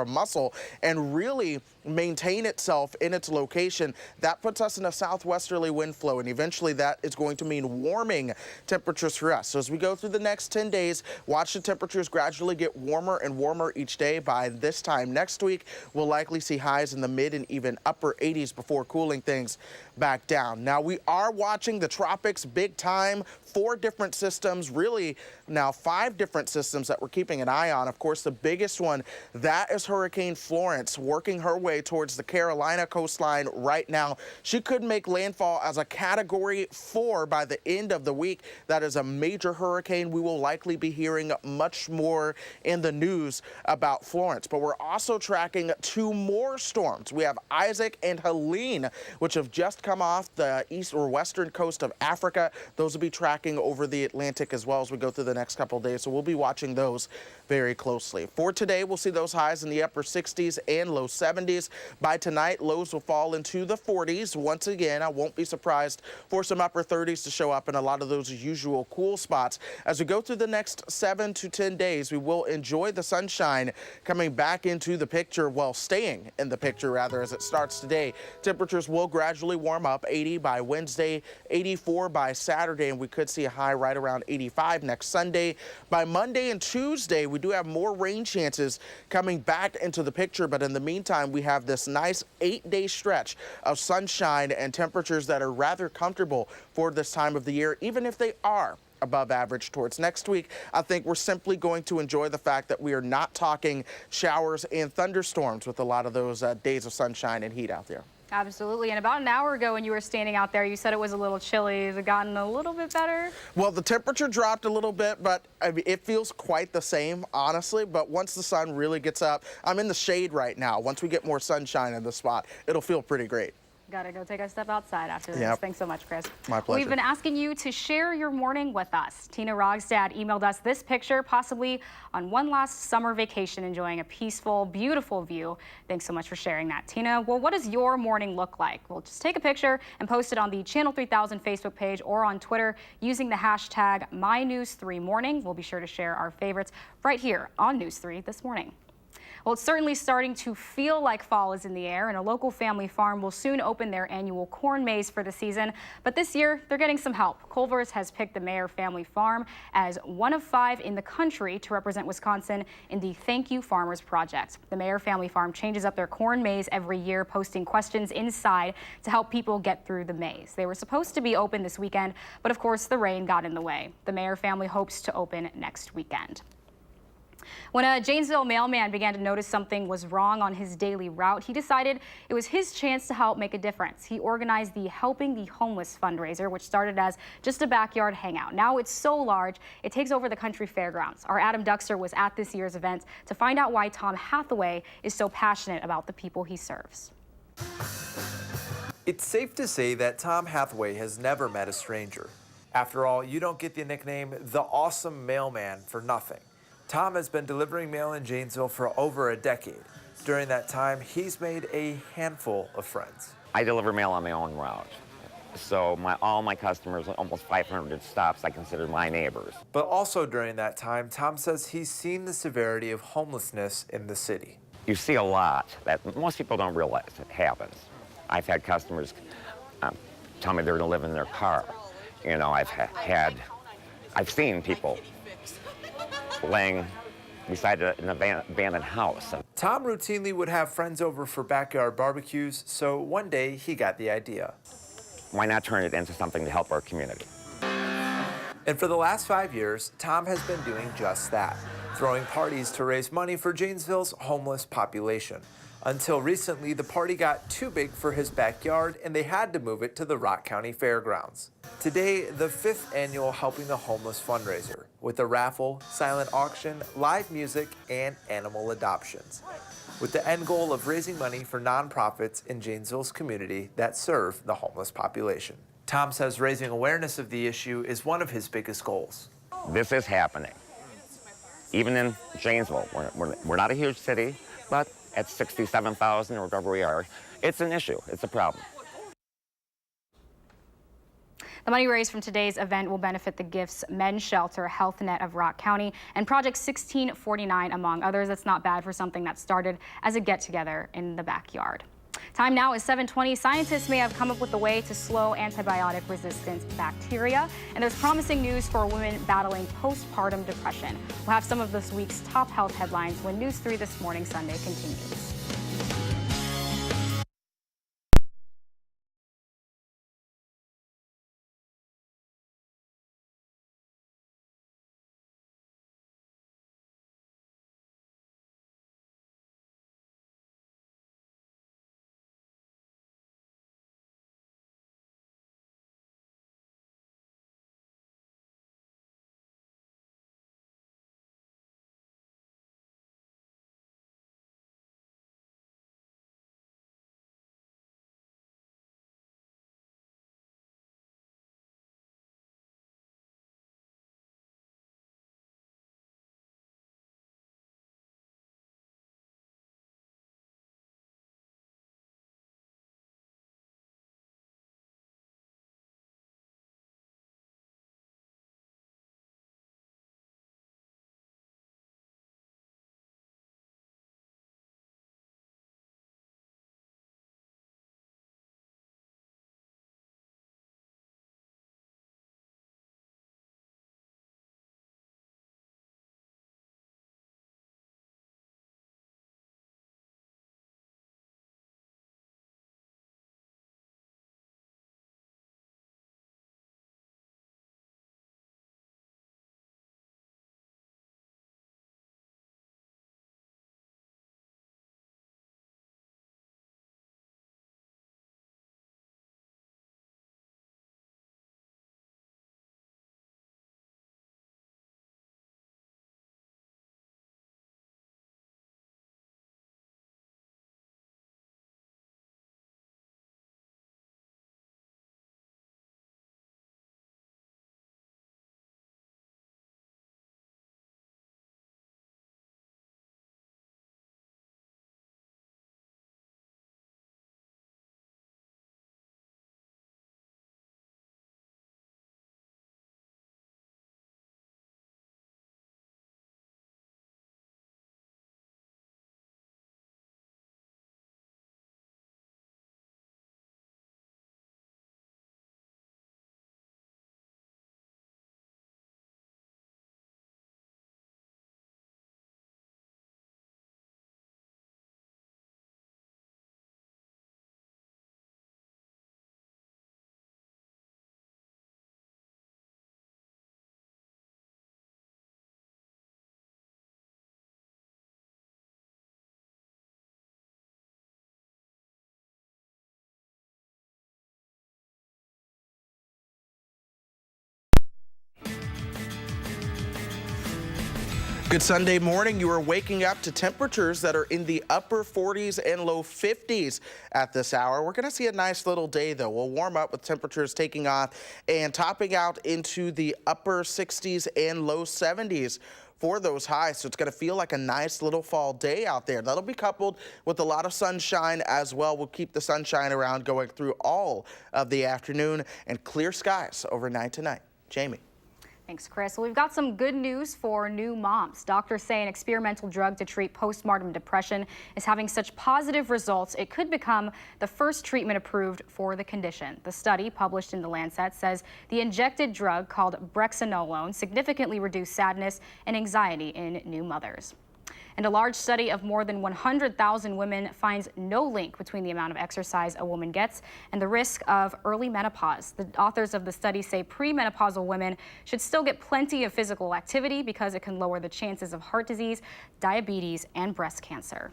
muscle and really maintain itself in its location. That puts us in a southwesterly wind flow, and eventually that is going to mean warming temperatures for us. So as we go through the next 10 days, watch the temperatures gradually get warmer and warmer each day. By this time next week, we'll likely see highs in the mid and even upper 80s before cooling things back down. Now, we are watching the tropics big time. 4 different systems, really now 5 different systems that we're keeping an eye on. Of course, the biggest one, that is Hurricane Florence, working her way towards the Carolina coastline right now. She could make landfall as a Category 4 by the end of the week. That is a major hurricane. We will likely be hearing much more in the news about Florence. But we're also tracking 2 more storms. We have Isaac and Helene, which have just come off the east or western coast of Africa. Those will be tracking over the Atlantic as well as we go through the next couple of days. So we'll be watching those very closely. For today, we'll see those highs in the upper 60s and low 70s. By tonight, lows will fall into the 40s. Once again, I won't be surprised for some upper 30s to show up in a lot of those usual cool spots. As we go through the next 7 to 10 days, we will enjoy the sunshine coming back into the picture, well, staying in the picture rather, as it starts today. Temperatures will gradually warm up. 80 by Wednesday, 84 by Saturday, and we could see a high right around 85 next Sunday. By Monday and Tuesday, we do have more rain chances coming back into the picture, but in the meantime, we have this nice 8-day stretch of sunshine and temperatures that are rather comfortable for this time of the year, even if they are above average towards next week. I think we're simply going to enjoy the fact that we are not talking showers and thunderstorms with a lot of those days of sunshine and heat out there. Absolutely. And about an hour ago when you were standing out there, you said it was a little chilly. Has it gotten a little bit better? Well, the temperature dropped a little bit, but I mean, it feels quite the same, honestly. But once the sun really gets up, I'm in the shade right now. Once we get more sunshine in the spot, it'll feel pretty great. Got to go take a step outside after this. Yep. Thanks so much, Chris. My pleasure. We've been asking you to share your morning with us. Tina Rogstad emailed us this picture, possibly on one last summer vacation, enjoying a peaceful, beautiful view. Thanks so much for sharing that, Tina. Well, what does your morning look like? Well, just take a picture and post it on the Channel 3000 Facebook page or on Twitter using the hashtag MyNews3Morning. We'll be sure to share our favorites right here on News 3 this morning. Well, it's certainly starting to feel like fall is in the air, and a local family farm will soon open their annual corn maze for the season. But this year, they're getting some help. Culver's has picked the Mayer Family Farm as one of 5 in the country to represent Wisconsin in the Thank You Farmers Project. The Mayer Family Farm changes up their corn maze every year, posting questions inside to help people get through the maze. They were supposed to be open this weekend, but of course the rain got in the way. The Mayer family hopes to open next weekend. When a Janesville mailman began to notice something was wrong on his daily route, he decided it was his chance to help make a difference. He organized the Helping the Homeless fundraiser, which started as just a backyard hangout. Now it's so large, it takes over the country fairgrounds. Our Adam Duxter was at this year's event to find out why Tom Hathaway is so passionate about the people he serves. It's safe to say that Tom Hathaway has never met a stranger. After all, you don't get the nickname the Awesome Mailman for nothing. Tom has been delivering mail in Janesville for over a decade. During that time, he's made a handful of friends. I deliver mail on my own route. So all my customers, almost 500 stops, I consider my neighbors. But also during that time, Tom says he's seen the severity of homelessness in the city. You see a lot that most people don't realize it happens. I've had customers tell me they're going to live in their car. You know, I've seen people laying beside an abandoned house. Tom routinely would have friends over for backyard barbecues, so one day he got the idea. Why not turn it into something to help our community? And for the last 5 years, Tom has been doing just that, throwing parties to raise money for Janesville's homeless population. Until recently, the party got too big for his backyard and they had to move it to the Rock County Fairgrounds. Today, the 5th annual Helping the Homeless fundraiser, with a raffle, silent auction, live music, and animal adoptions, with the end goal of raising money for nonprofits in Janesville's community that serve the homeless population. Tom says raising awareness of the issue is one of his biggest goals. This is happening. Even in Janesville, we're not a huge city, but at 67,000 or whatever we are, it's an issue, it's a problem. The money raised from today's event will benefit the Gifts Men's Shelter, Health Net of Rock County, and Project 1649, among others. That's not bad for something that started as a get-together in the backyard. Time now is 7:20. Scientists may have come up with a way to slow antibiotic-resistant bacteria, and there's promising news for women battling postpartum depression. We'll have some of this week's top health headlines when News 3 This Morning Sunday continues. Good Sunday morning. You are waking up to temperatures that are in the upper 40s and low 50s at this hour. We're going to see a nice little day, though. We'll warm up with temperatures taking off and topping out into the upper 60s and low 70s for those highs. So it's going to feel like a nice little fall day out there. That'll be coupled with a lot of sunshine as well. We'll keep the sunshine around going through all of the afternoon and clear skies overnight tonight. Jamie. Thanks, Chris. Well, we've got some good news for new moms. Doctors say an experimental drug to treat postpartum depression is having such positive results, it could become the first treatment approved for the condition. The study, published in The Lancet, says the injected drug, called brexanolone, significantly reduced sadness and anxiety in new mothers. And a large study of more than 100,000 women finds no link between the amount of exercise a woman gets and the risk of early menopause. The authors of the study say premenopausal women should still get plenty of physical activity because it can lower the chances of heart disease, diabetes, and breast cancer.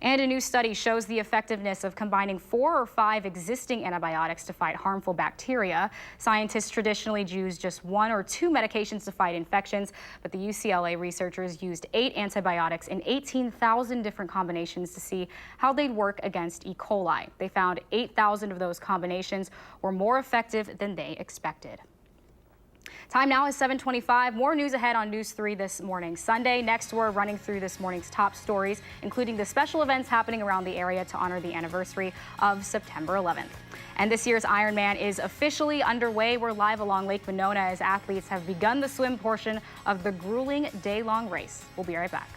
And a new study shows the effectiveness of combining 4 or 5 existing antibiotics to fight harmful bacteria. Scientists traditionally use just 1 or 2 medications to fight infections, but the UCLA researchers used 8 antibiotics in 18,000 different combinations to see how they'd work against E. coli. They found 8,000 of those combinations were more effective than they expected. Time now is 7:25. More news ahead on News 3 this morning. Sunday, next we're running through this morning's top stories, including the special events happening around the area to honor the anniversary of September 11th. And this year's Ironman is officially underway. We're live along Lake Monona as athletes have begun the swim portion of the grueling day-long race. We'll be right back.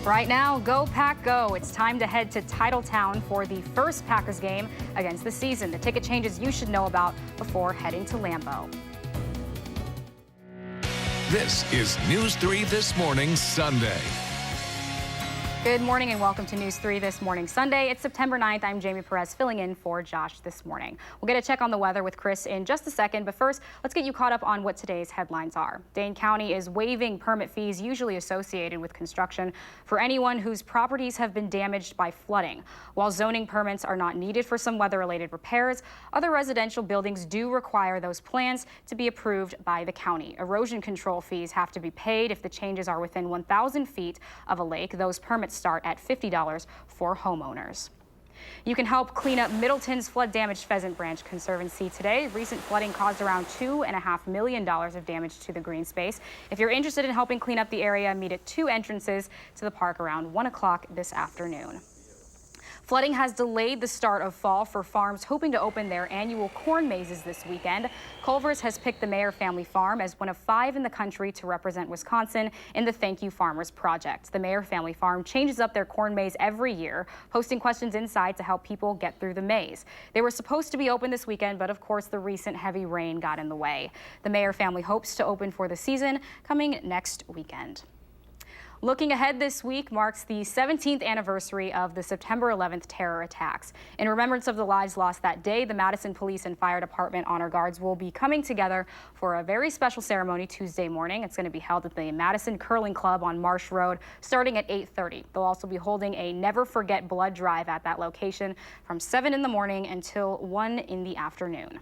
Right now, go Pack Go. It's time to head to Titletown for the first Packers game against the season. The ticket changes you should know about before heading to Lambeau. This is News 3 This Morning Sunday. Good morning and welcome to News 3 This Morning Sunday. It's September 9th. I'm Jamie Perez filling in for Josh this morning. We'll get a check on the weather with Chris in just a second, but first, let's get you caught up on what today's headlines are. Dane County is waiving permit fees usually associated with construction for anyone whose properties have been damaged by flooding. While zoning permits are not needed for some weather-related repairs, other residential buildings do require those plans to be approved by the county. Erosion control fees have to be paid if the changes are within 1,000 feet of a lake. Those permits start at $50 for homeowners. You can help clean up Middleton's flood-damaged Pheasant Branch Conservancy today. Recent flooding caused around $2.5 million of damage to the green space. If you're interested in helping clean up the area, meet at 2 entrances to the park around 1 o'clock this afternoon. Flooding has delayed the start of fall for farms hoping to open their annual corn mazes this weekend. Culver's has picked the Mayer family farm as one of 5 in the country to represent Wisconsin in the Thank You Farmers project. The Mayer family farm changes up their corn maze every year, hosting questions inside to help people get through the maze. They were supposed to be open this weekend, but of course the recent heavy rain got in the way. The Mayer family hopes to open for the season coming next weekend. Looking ahead, this week marks the 17th anniversary of the September 11th terror attacks. In remembrance of the lives lost that day, the Madison Police and Fire Department Honor Guards will be coming together for a very special ceremony Tuesday morning. It's going to be held at the Madison Curling Club on Marsh Road starting at 8:30. They'll also be holding a Never Forget blood drive at that location from 7 in the morning until 1 in the afternoon.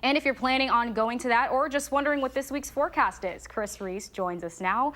And if you're planning on going to that or just wondering what this week's forecast is, Chris Reese joins us now.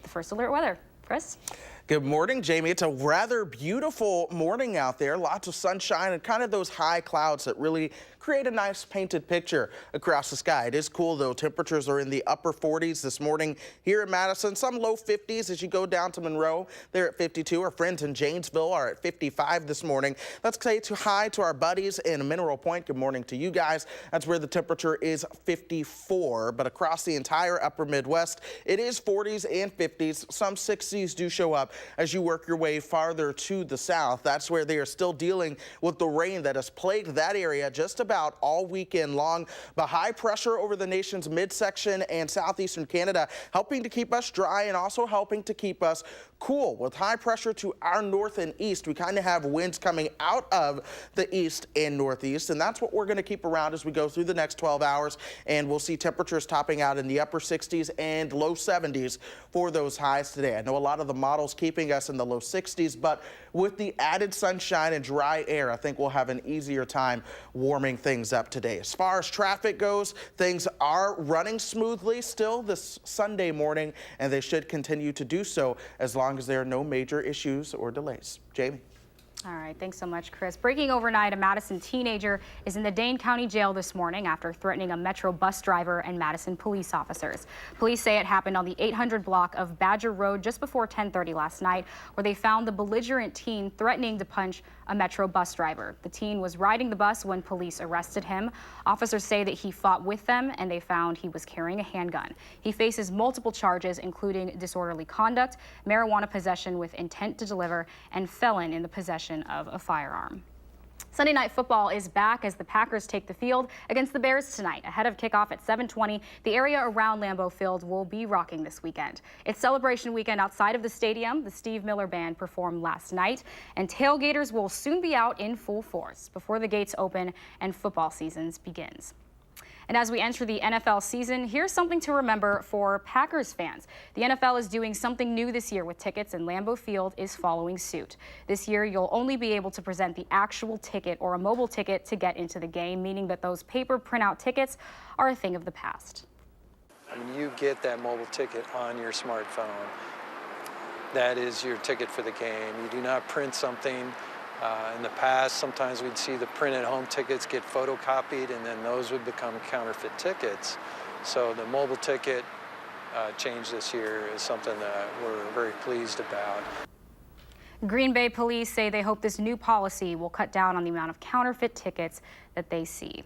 The First Alert weather. Chris? Good morning, Jamie. It's a rather beautiful morning out there. Lots of sunshine and kind of those high clouds that really create a nice painted picture across the sky. It is cool, though. Temperatures are in the upper 40s this morning here in Madison. Some low 50s as you go down to Monroe. They're at 52. Our friends in Janesville are at 55 this morning. Let's say hi to our buddies in Mineral Point. Good morning to you guys. That's where the temperature is 54. But across the entire upper Midwest, it is 40s and 50s. Some 60s do show up as you work your way farther to the south. That's where they are still dealing with the rain that has plagued that area just about all weekend long. But high pressure over the nation's midsection and southeastern Canada, helping to keep us dry and also helping to keep us cool. With high pressure to our north and east, we kind of have winds coming out of the east and northeast, and that's what we're going to keep around as we go through the next 12 hours. And we'll see temperatures topping out in the upper 60s and low 70s for those highs today. I know a lot of the models keeping us in the low 60s, but with the added sunshine and dry air, I think we'll have an easier time warming things up today. As far as traffic goes, things are running smoothly still this Sunday morning, and they should continue to do so as long as there are no major issues or delays. Jamie. All right, thanks so much, Chris. Breaking overnight, a Madison teenager is in the Dane County Jail this morning after threatening a Metro bus driver and Madison police officers. Police say it happened on the 800 block of Badger Road just before 10:30 last night, where they found the belligerent teen threatening to punch a Metro bus driver. The teen was riding the bus when police arrested him. Officers say that he fought with them, and they found he was carrying a handgun. He faces multiple charges, including disorderly conduct, marijuana possession with intent to deliver, and felon in the possession of a firearm. Sunday Night Football is back as the Packers take the field against the Bears tonight. Ahead of kickoff at 7:20, the area around Lambeau Field will be rocking this weekend. It's celebration weekend outside of the stadium. The Steve Miller Band performed last night, and tailgaters will soon be out in full force before the gates open and football season begins. And as we enter the NFL season, here's something to remember for Packers fans. The NFL is doing something new this year with tickets, and Lambeau Field is following suit. This year, you'll only be able to present the actual ticket or a mobile ticket to get into the game, meaning that those paper printout tickets are a thing of the past. When you get that mobile ticket on your smartphone, that is your ticket for the game. You do not print something. In the past, sometimes we'd see the printed home tickets get photocopied, and then those would become counterfeit tickets. So the mobile ticket change this year is something that we're very pleased about. Green Bay police say they hope this new policy will cut down on the amount of counterfeit tickets that they see.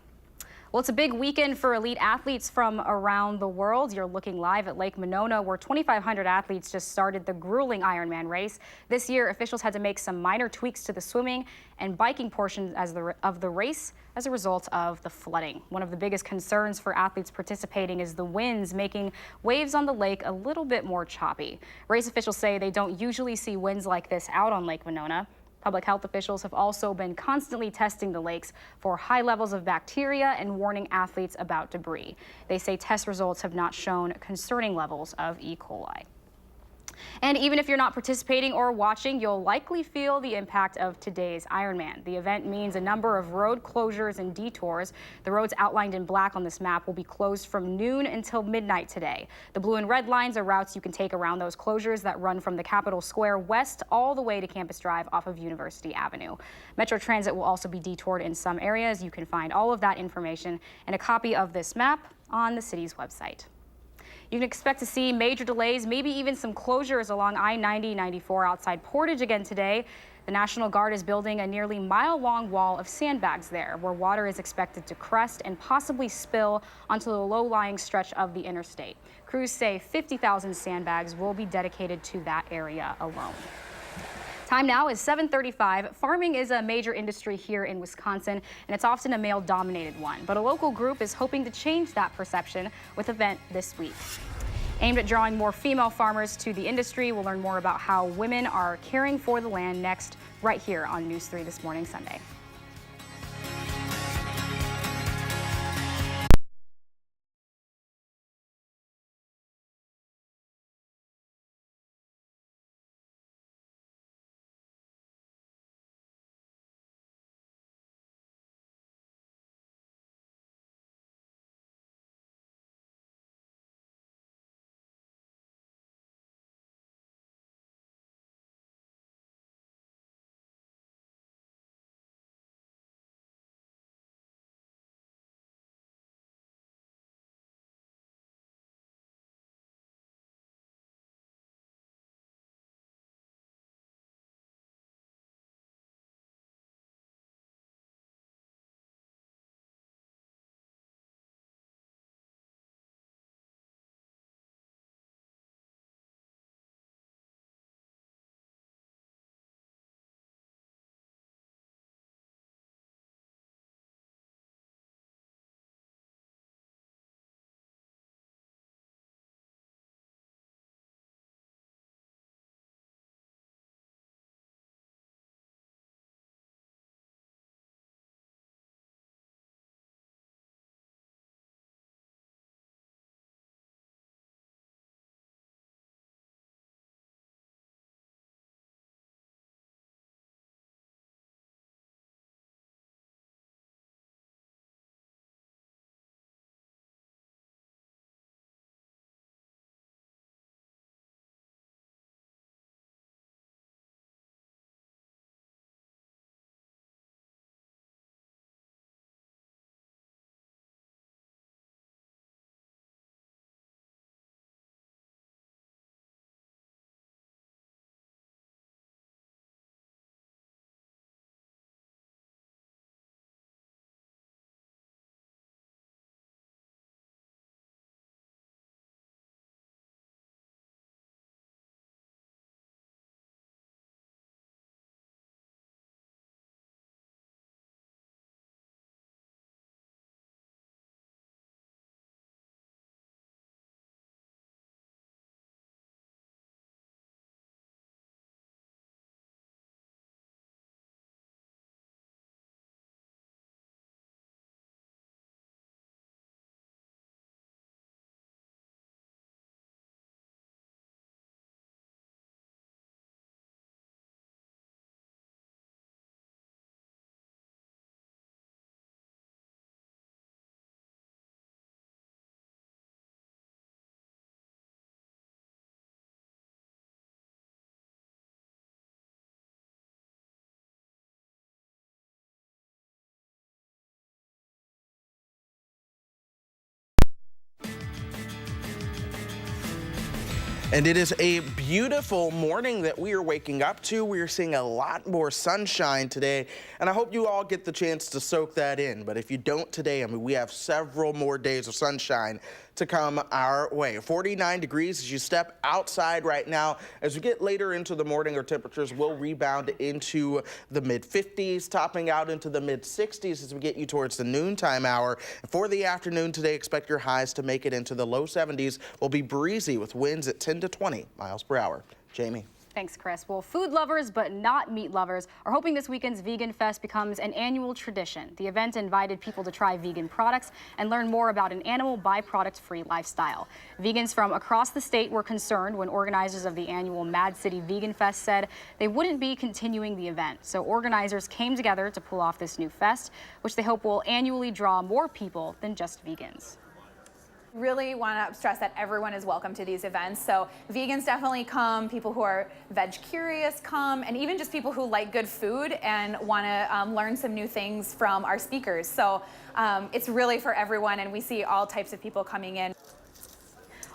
Well, it's a big weekend for elite athletes from around the world. You're looking live at Lake Monona, where 2,500 athletes just started the grueling Ironman race. This year, officials had to make some minor tweaks to the swimming and biking portions of the race as a result of the flooding. One of the biggest concerns for athletes participating is the winds, making waves on the lake a little bit more choppy. Race officials say they don't usually see winds like this out on Lake Monona. Public health officials have also been constantly testing the lakes for high levels of bacteria and warning athletes about debris. They say test results have not shown concerning levels of E. coli. And even if you're not participating or watching, you'll likely feel the impact of today's Ironman. The event means a number of road closures and detours. The roads outlined in black on this map will be closed from noon until midnight today. The blue and red lines are routes you can take around those closures that run from the Capitol Square west all the way to Campus Drive off of University Avenue. Metro Transit will also be detoured in some areas. You can find all of that information and a copy of this map on the city's website. You can expect to see major delays, maybe even some closures along I-90-94 outside Portage again today. The National Guard is building a nearly mile-long wall of sandbags there, where water is expected to crest and possibly spill onto the low-lying stretch of the interstate. Crews say 50,000 sandbags will be dedicated to that area alone. Time now is 7:35. Farming is a major industry here in Wisconsin, and it's often a male-dominated one. But a local group is hoping to change that perception with an event this week. Aimed at drawing more female farmers to the industry, we'll learn more about how women are caring for the land next, right here on News 3 This Morning Sunday. And it is a beautiful morning that we are waking up to. We are seeing a lot more sunshine today, and I hope you all get the chance to soak that in. But if you don't today, I mean, we have several more days of sunshine to come our way. 49 degrees as you step outside right now. As we get later into the morning, our temperatures will rebound into the mid-50s, topping out into the mid-60s as we get you towards the noontime hour. For the afternoon today, expect your highs to make it into the low 70s. Will be breezy with winds at 10 to 20 miles per hour. Jamie. Thanks, Chris. Well, food lovers, but not meat lovers, are hoping this weekend's Vegan Fest becomes an annual tradition. The event invited people to try vegan products and learn more about an animal byproduct-free lifestyle. Vegans from across the state were concerned when organizers of the annual Mad City Vegan Fest said they wouldn't be continuing the event. So organizers came together to pull off this new fest, which they hope will annually draw more people than just vegans. Really want to stress that everyone is welcome to these events. So vegans definitely come, people who are veg curious come, and even just people who like good food and want to learn some new things from our speakers. So it's really for everyone, and we see all types of people coming in.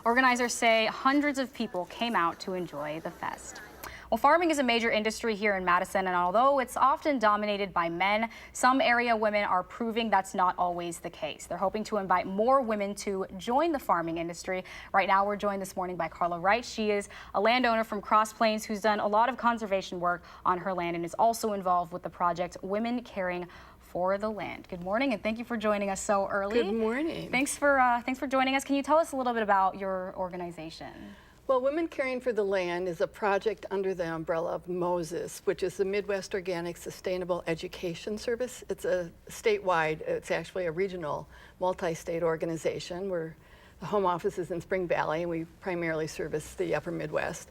Organizers say hundreds of people came out to enjoy the fest. Well, farming is a major industry here in Madison, and although it's often dominated by men, some area women are proving that's not always the case. They're hoping to invite more women to join the farming industry. Right now, we're joined this morning by Carla Wright. She is a landowner from Cross Plains who's done a lot of conservation work on her land and is also involved with the project Women Caring for the Land. Good morning, and thank you for joining us so early. Good morning. Thanks for joining us. Can you tell us a little bit about your organization? Well, Women Caring for the Land is a project under the umbrella of MOSES, which is the Midwest Organic Sustainable Education Service. It's a statewide, it's actually a regional multi-state organization where the home office is in Spring Valley, and we primarily service the upper Midwest.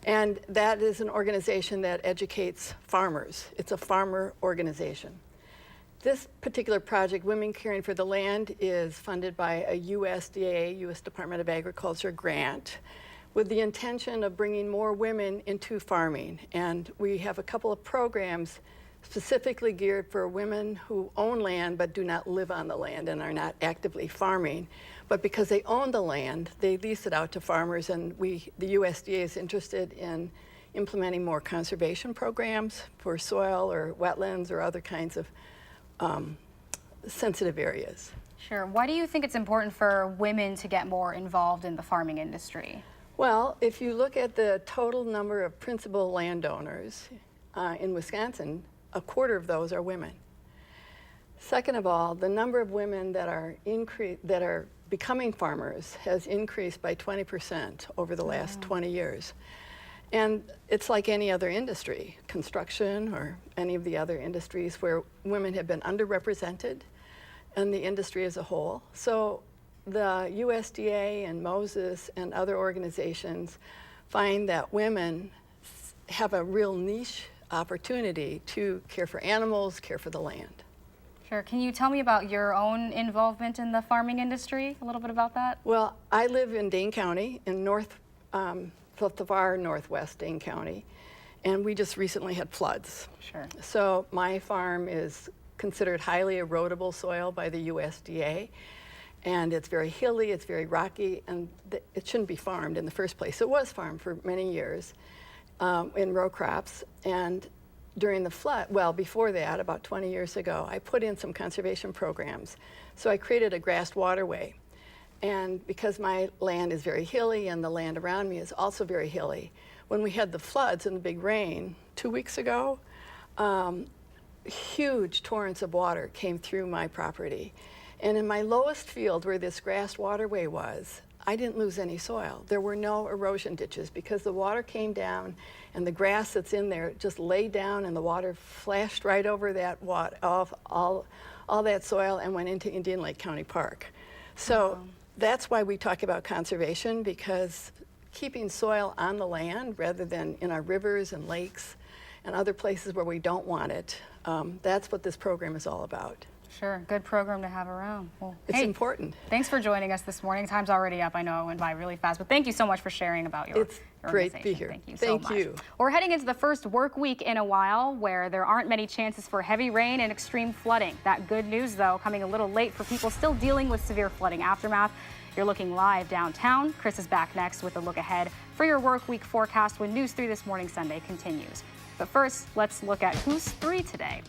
And that is an organization that educates farmers. It's a farmer organization. This particular project, Women Caring for the Land, is funded by a USDA, U.S. Department of Agriculture grant, with the intention of bringing more women into farming. And we have a couple of programs specifically geared for women who own land but do not live on the land and are not actively farming. But because they own the land, they lease it out to farmers, and the USDA is interested in implementing more conservation programs for soil or wetlands or other kinds of sensitive areas. Sure. Why do you think it's important for women to get more involved in the farming industry? Well, if you look at the total number of principal landowners in Wisconsin, a quarter of those are women. Second of all, the number of women that are becoming farmers has increased by 20% over the last 20 years. And it's like any other industry, construction or any of the other industries where women have been underrepresented in the industry as a whole. So the USDA and MOSES and other organizations find that women have a real niche opportunity to care for animals, care for the land. Sure. Can you tell me about your own involvement in the farming industry, a little bit about that? Well, I live in Dane County, in far northwest Dane County, and we just recently had floods. Sure. So my farm is considered highly erodible soil by the USDA. And it's very hilly, it's very rocky, and it shouldn't be farmed in the first place. It was farmed for many years in row crops, and during the flood, well, before that, about 20 years ago, I put in some conservation programs. So I created a grassed waterway. And because my land is very hilly and the land around me is also very hilly, when we had the floods and the big rain 2 weeks ago, huge torrents of water came through my property. And in my lowest field where this grassed waterway was, I didn't lose any soil. There were no erosion ditches because the water came down and the grass that's in there just laid down and the water flashed right over that all that soil and went into Indian Lake County Park. So that's why we talk about conservation, because keeping soil on the land rather than in our rivers and lakes and other places where we don't want it, that's what this program is all about. Sure, good program to have around. Well, it's important. Thanks for joining us this morning. Time's already up. I know it went by really fast, but thank you so much for sharing about your It's great to be here. Thank you so much. We're heading into the first work week in a while where there aren't many chances for heavy rain and extreme flooding. That good news, though, coming a little late for people still dealing with severe flooding aftermath. You're looking live downtown. Chris is back next with a look ahead for your work week forecast when News 3 This Morning Sunday continues. But first, let's look at Who's 3 today.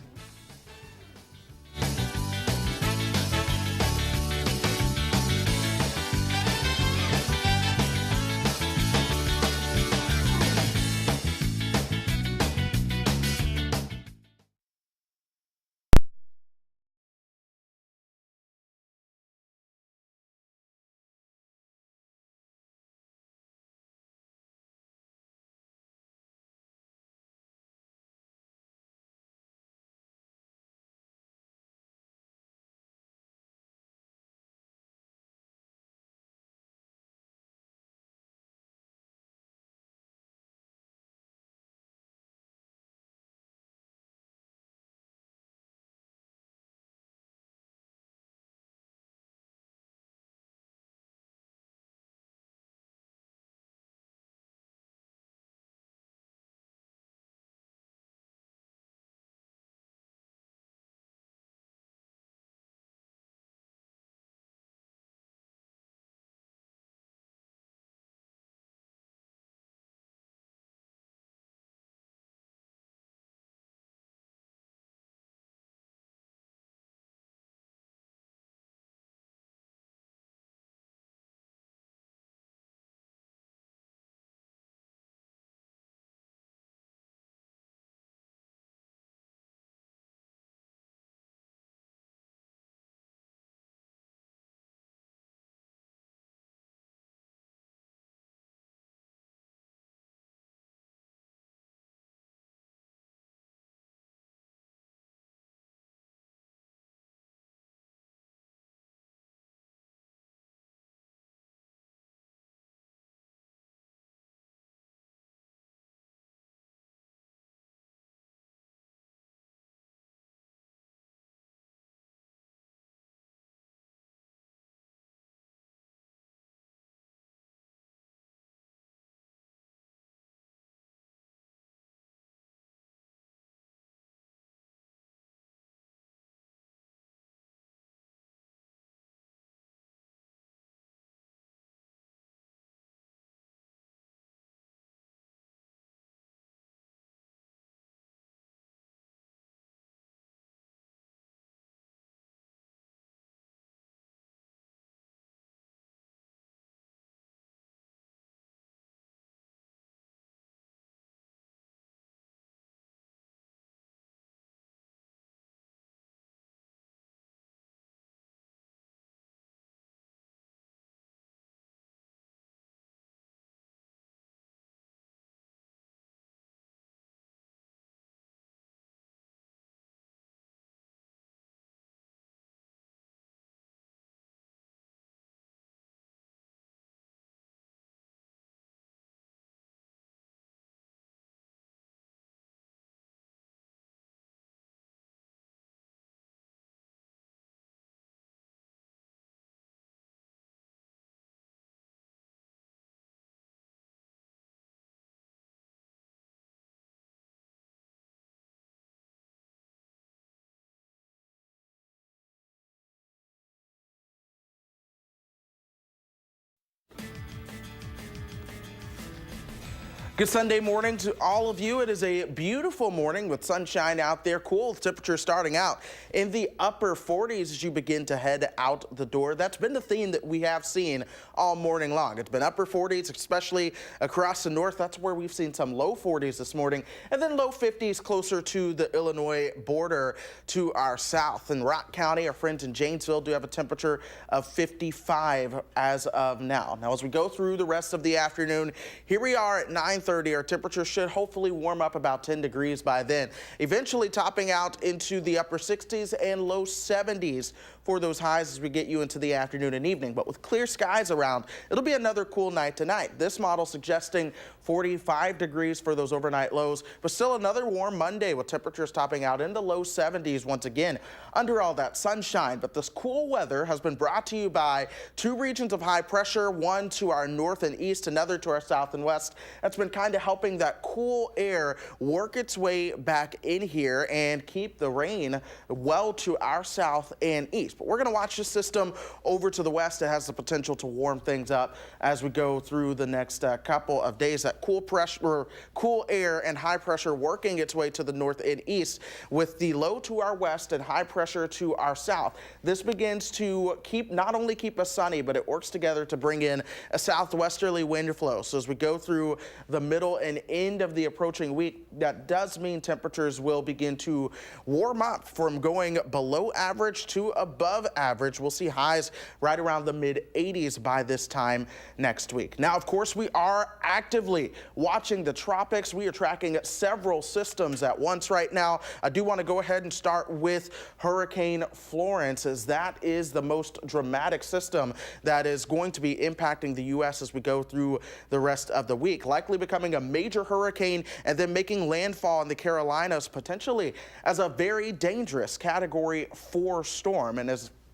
Good Sunday morning to all of you. It is a beautiful morning with sunshine out there. Cool temperatures starting out in the upper 40s as you begin to head out the door. That's been the theme that we have seen all morning long. It's been upper 40s, especially across the north. That's where we've seen some low 40s this morning, and then low 50s closer to the Illinois border to our south. In Rock County, our friends in Janesville do have a temperature of 55 as of now. Now, as we go through the rest of the afternoon, here we are at 9:30. Our temperature should hopefully warm up about 10 degrees by then, eventually topping out into the upper 60s and low 70s for those highs as we get you into the afternoon and evening. But with clear skies around, it'll be another cool night tonight. This model suggesting 45 degrees for those overnight lows, but still another warm Monday with temperatures topping out into low 70s once again under all that sunshine. But this cool weather has been brought to you by two regions of high pressure, one to our north and east, another to our south and west. That's been kind of helping that cool air work its way back in here and keep the rain well to our south and east. But we're going to watch this system over to the west. It has the potential to warm things up as we go through the next couple of days. That cool air and high pressure working its way to the north and east with the low to our west and high pressure to our south. This begins to not only keep us sunny, but it works together to bring in a southwesterly wind flow. So as we go through the middle and end of the approaching week, that does mean temperatures will begin to warm up from going below average to above average. We'll see highs right around the mid 80s by this time next week. Now, of course, we are actively watching the tropics. We are tracking several systems at once right now. I do want to go ahead and start with Hurricane Florence, as that is the most dramatic system that is going to be impacting the U.S. as we go through the rest of the week, likely becoming a major hurricane and then making landfall in the Carolinas, potentially as a very dangerous Category 4 storm. And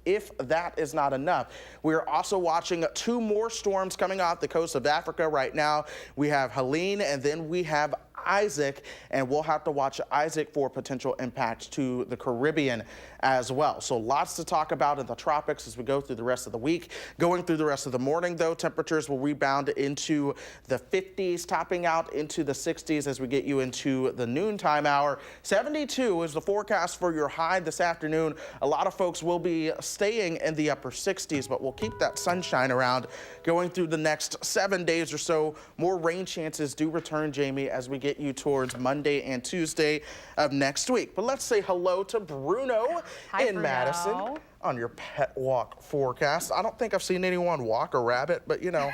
if that is not enough, we are also watching two more storms coming off the coast of Africa right now. We have Helene and then we have Isaac, and we'll have to watch Isaac for potential impacts to the Caribbean as well. So lots to talk about in the tropics as we go through the rest of the week. Going through the rest of the morning, though, temperatures will rebound into the 50s, topping out into the 60s as we get you into the noontime hour. 72 is the forecast for your high this afternoon. A lot of folks will be staying in the upper 60s, but we'll keep that sunshine around going through the next 7 days or so. More rain chances do return, Jamie, as we get you towards Monday and Tuesday of next week. But let's say hello to Bruno in Madison on your pet walk forecast. I don't think I've seen anyone walk a rabbit, but you know,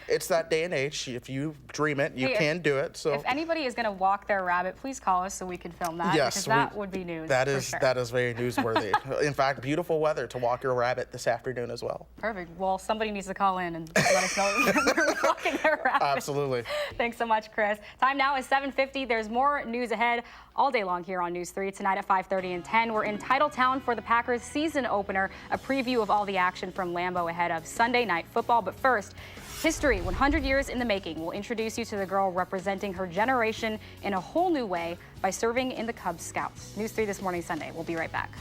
it's that day and age. If you dream it, you can do it. So if anybody is going to walk their rabbit, please call us so we can film that. Yes, because that would be news. That is for sure. That is very newsworthy. In fact, beautiful weather to walk your rabbit this afternoon as well. Perfect. Well, somebody needs to call in and let us know we're walking their rabbit. Absolutely. Thanks so much, Chris. Time now is 7:50. There's more news ahead all day long here on News 3. Tonight at 5:30 and 10, we're in Titletown for the Packers season opener, a preview of all the action from Lambeau ahead of Sunday night football. But first, history, 100 years in the making. We'll introduce you to the girl representing her generation in a whole new way by serving in the Cub Scouts. News 3 This Morning Sunday. We'll be right back.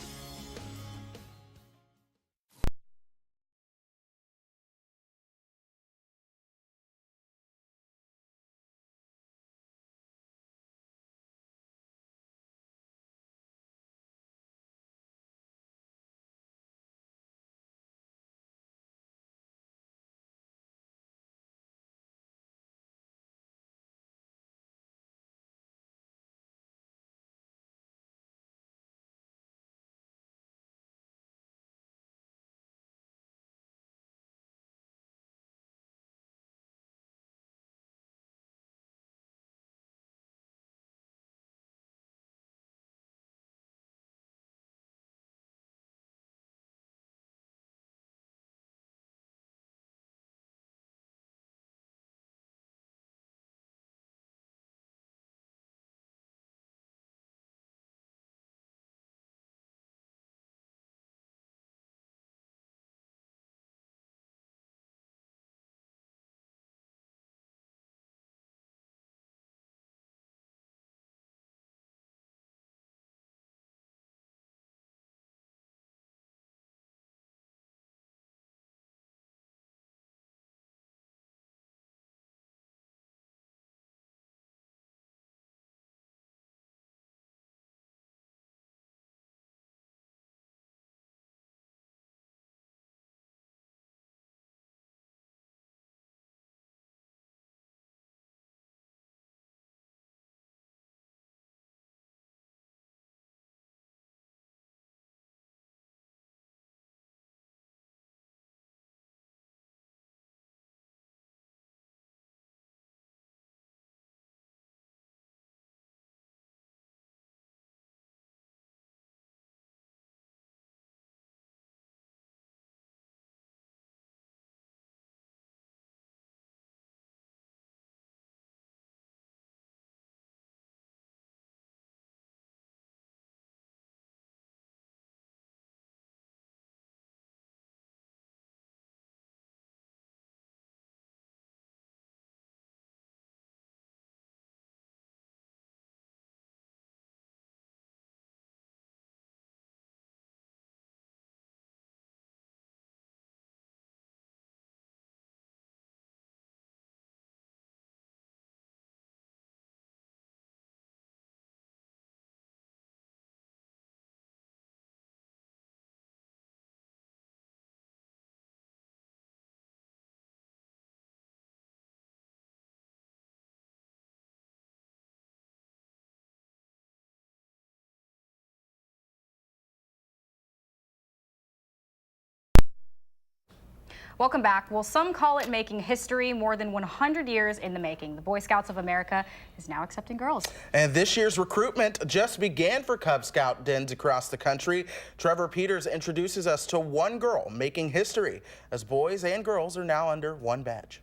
Welcome back. Well, some call it making history, more than 100 years in the making. The Boy Scouts of America is now accepting girls. And this year's recruitment just began for Cub Scout dens across the country. Trevor Peters introduces us to one girl making history, as boys and girls are now under one badge.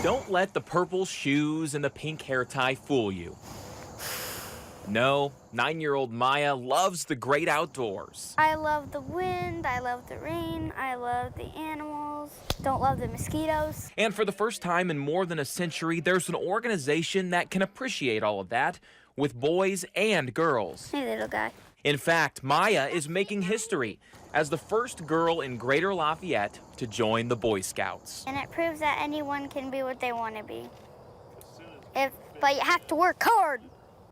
Don't let the purple shoes and the pink hair tie fool you. No, 9-year-old Maya loves the great outdoors. I love the wind, I love the rain, I love the animals, don't love the mosquitoes. And for the first time in more than a century, there's an organization that can appreciate all of that with boys and girls. Hey, little guy. In fact, Maya is making history as the first girl in Greater Lafayette to join the Boy Scouts. And it proves that anyone can be what they want to be. But you have to work hard.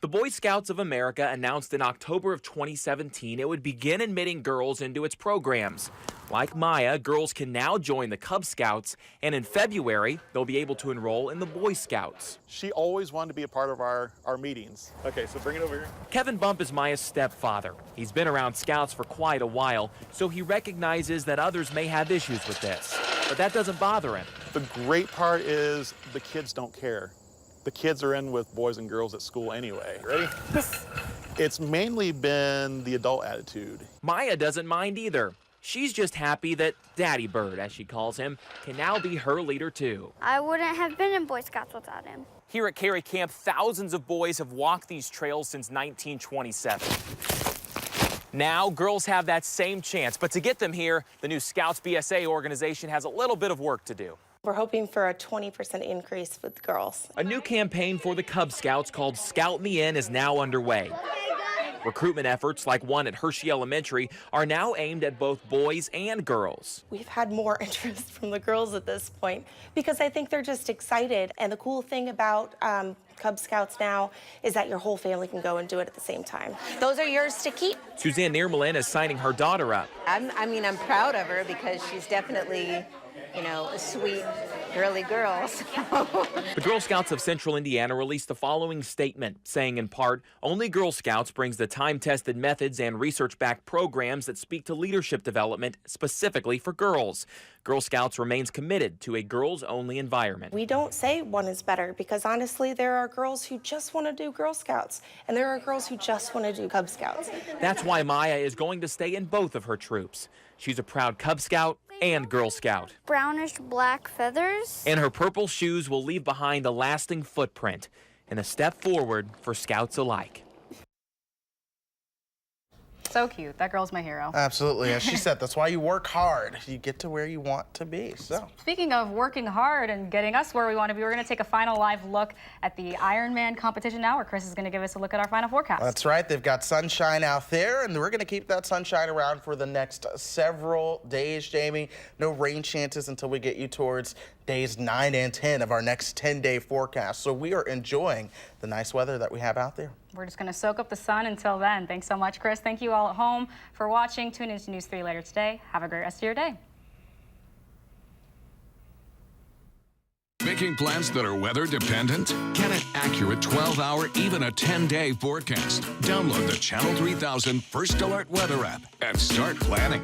The Boy Scouts of America announced in October of 2017 it would begin admitting girls into its programs. Like Maya, girls can now join the Cub Scouts, and in February, they'll be able to enroll in the Boy Scouts. She always wanted to be a part of our meetings. Okay, so bring it over here. Kevin Bump is Maya's stepfather. He's been around Scouts for quite a while, so he recognizes that others may have issues with this. But that doesn't bother him. The great part is the kids don't care. The kids are in with boys and girls at school anyway. Ready? It's mainly been the adult attitude. Maya doesn't mind either. She's just happy that Daddy Bird, as she calls him, can now be her leader too. I wouldn't have been in Boy Scouts without him. Here at Cary Camp, thousands of boys have walked these trails since 1927. Now, girls have that same chance, but to get them here, the new Scouts BSA organization has a little bit of work to do. We're hoping for a 20% increase with girls. A new campaign for the Cub Scouts called Scout Me In is now underway. Recruitment efforts like one at Hershey Elementary are now aimed at both boys and girls. We've had more interest from the girls at this point because I think they're just excited. And the cool thing about Cub Scouts now is that your whole family can go and do it at the same time. Those are yours to keep. Suzanne Niermelin is signing her daughter up. I'm proud of her because she's definitely, a sweet, girly girl. The Girl Scouts of Central Indiana released the following statement, saying in part, only Girl Scouts brings the time-tested methods and research-backed programs that speak to leadership development specifically for girls. Girl Scouts remains committed to a girls-only environment. We don't say one is better because honestly, there are girls who just want to do Girl Scouts and there are girls who just want to do Cub Scouts. That's why Maya is going to stay in both of her troops. She's a proud Cub Scout and Girl Scout. Brownish black feathers. And her purple shoes will leave behind a lasting footprint and a step forward for Scouts alike. So cute. That girl's my hero. Absolutely. As she said, that's why you work hard. You get to where you want to be. So, speaking of working hard and getting us where we want to be, we're going to take a final live look at the Ironman competition now, where Chris is going to give us a look at our final forecast. That's right. They've got sunshine out there, and we're going to keep that sunshine around for the next several days, Jamie. No rain chances until we get you towards days 9 and 10 of our next 10-day forecast. So we are enjoying the nice weather that we have out there. We're just going to soak up the sun until then. Thanks so much, Chris. Thank you all at home for watching. Tune into News 3 later today. Have a great rest of your day. Making plans that are weather dependent? Get an accurate 12-hour, even a 10-day forecast. Download the Channel 3000 First Alert Weather app and start planning.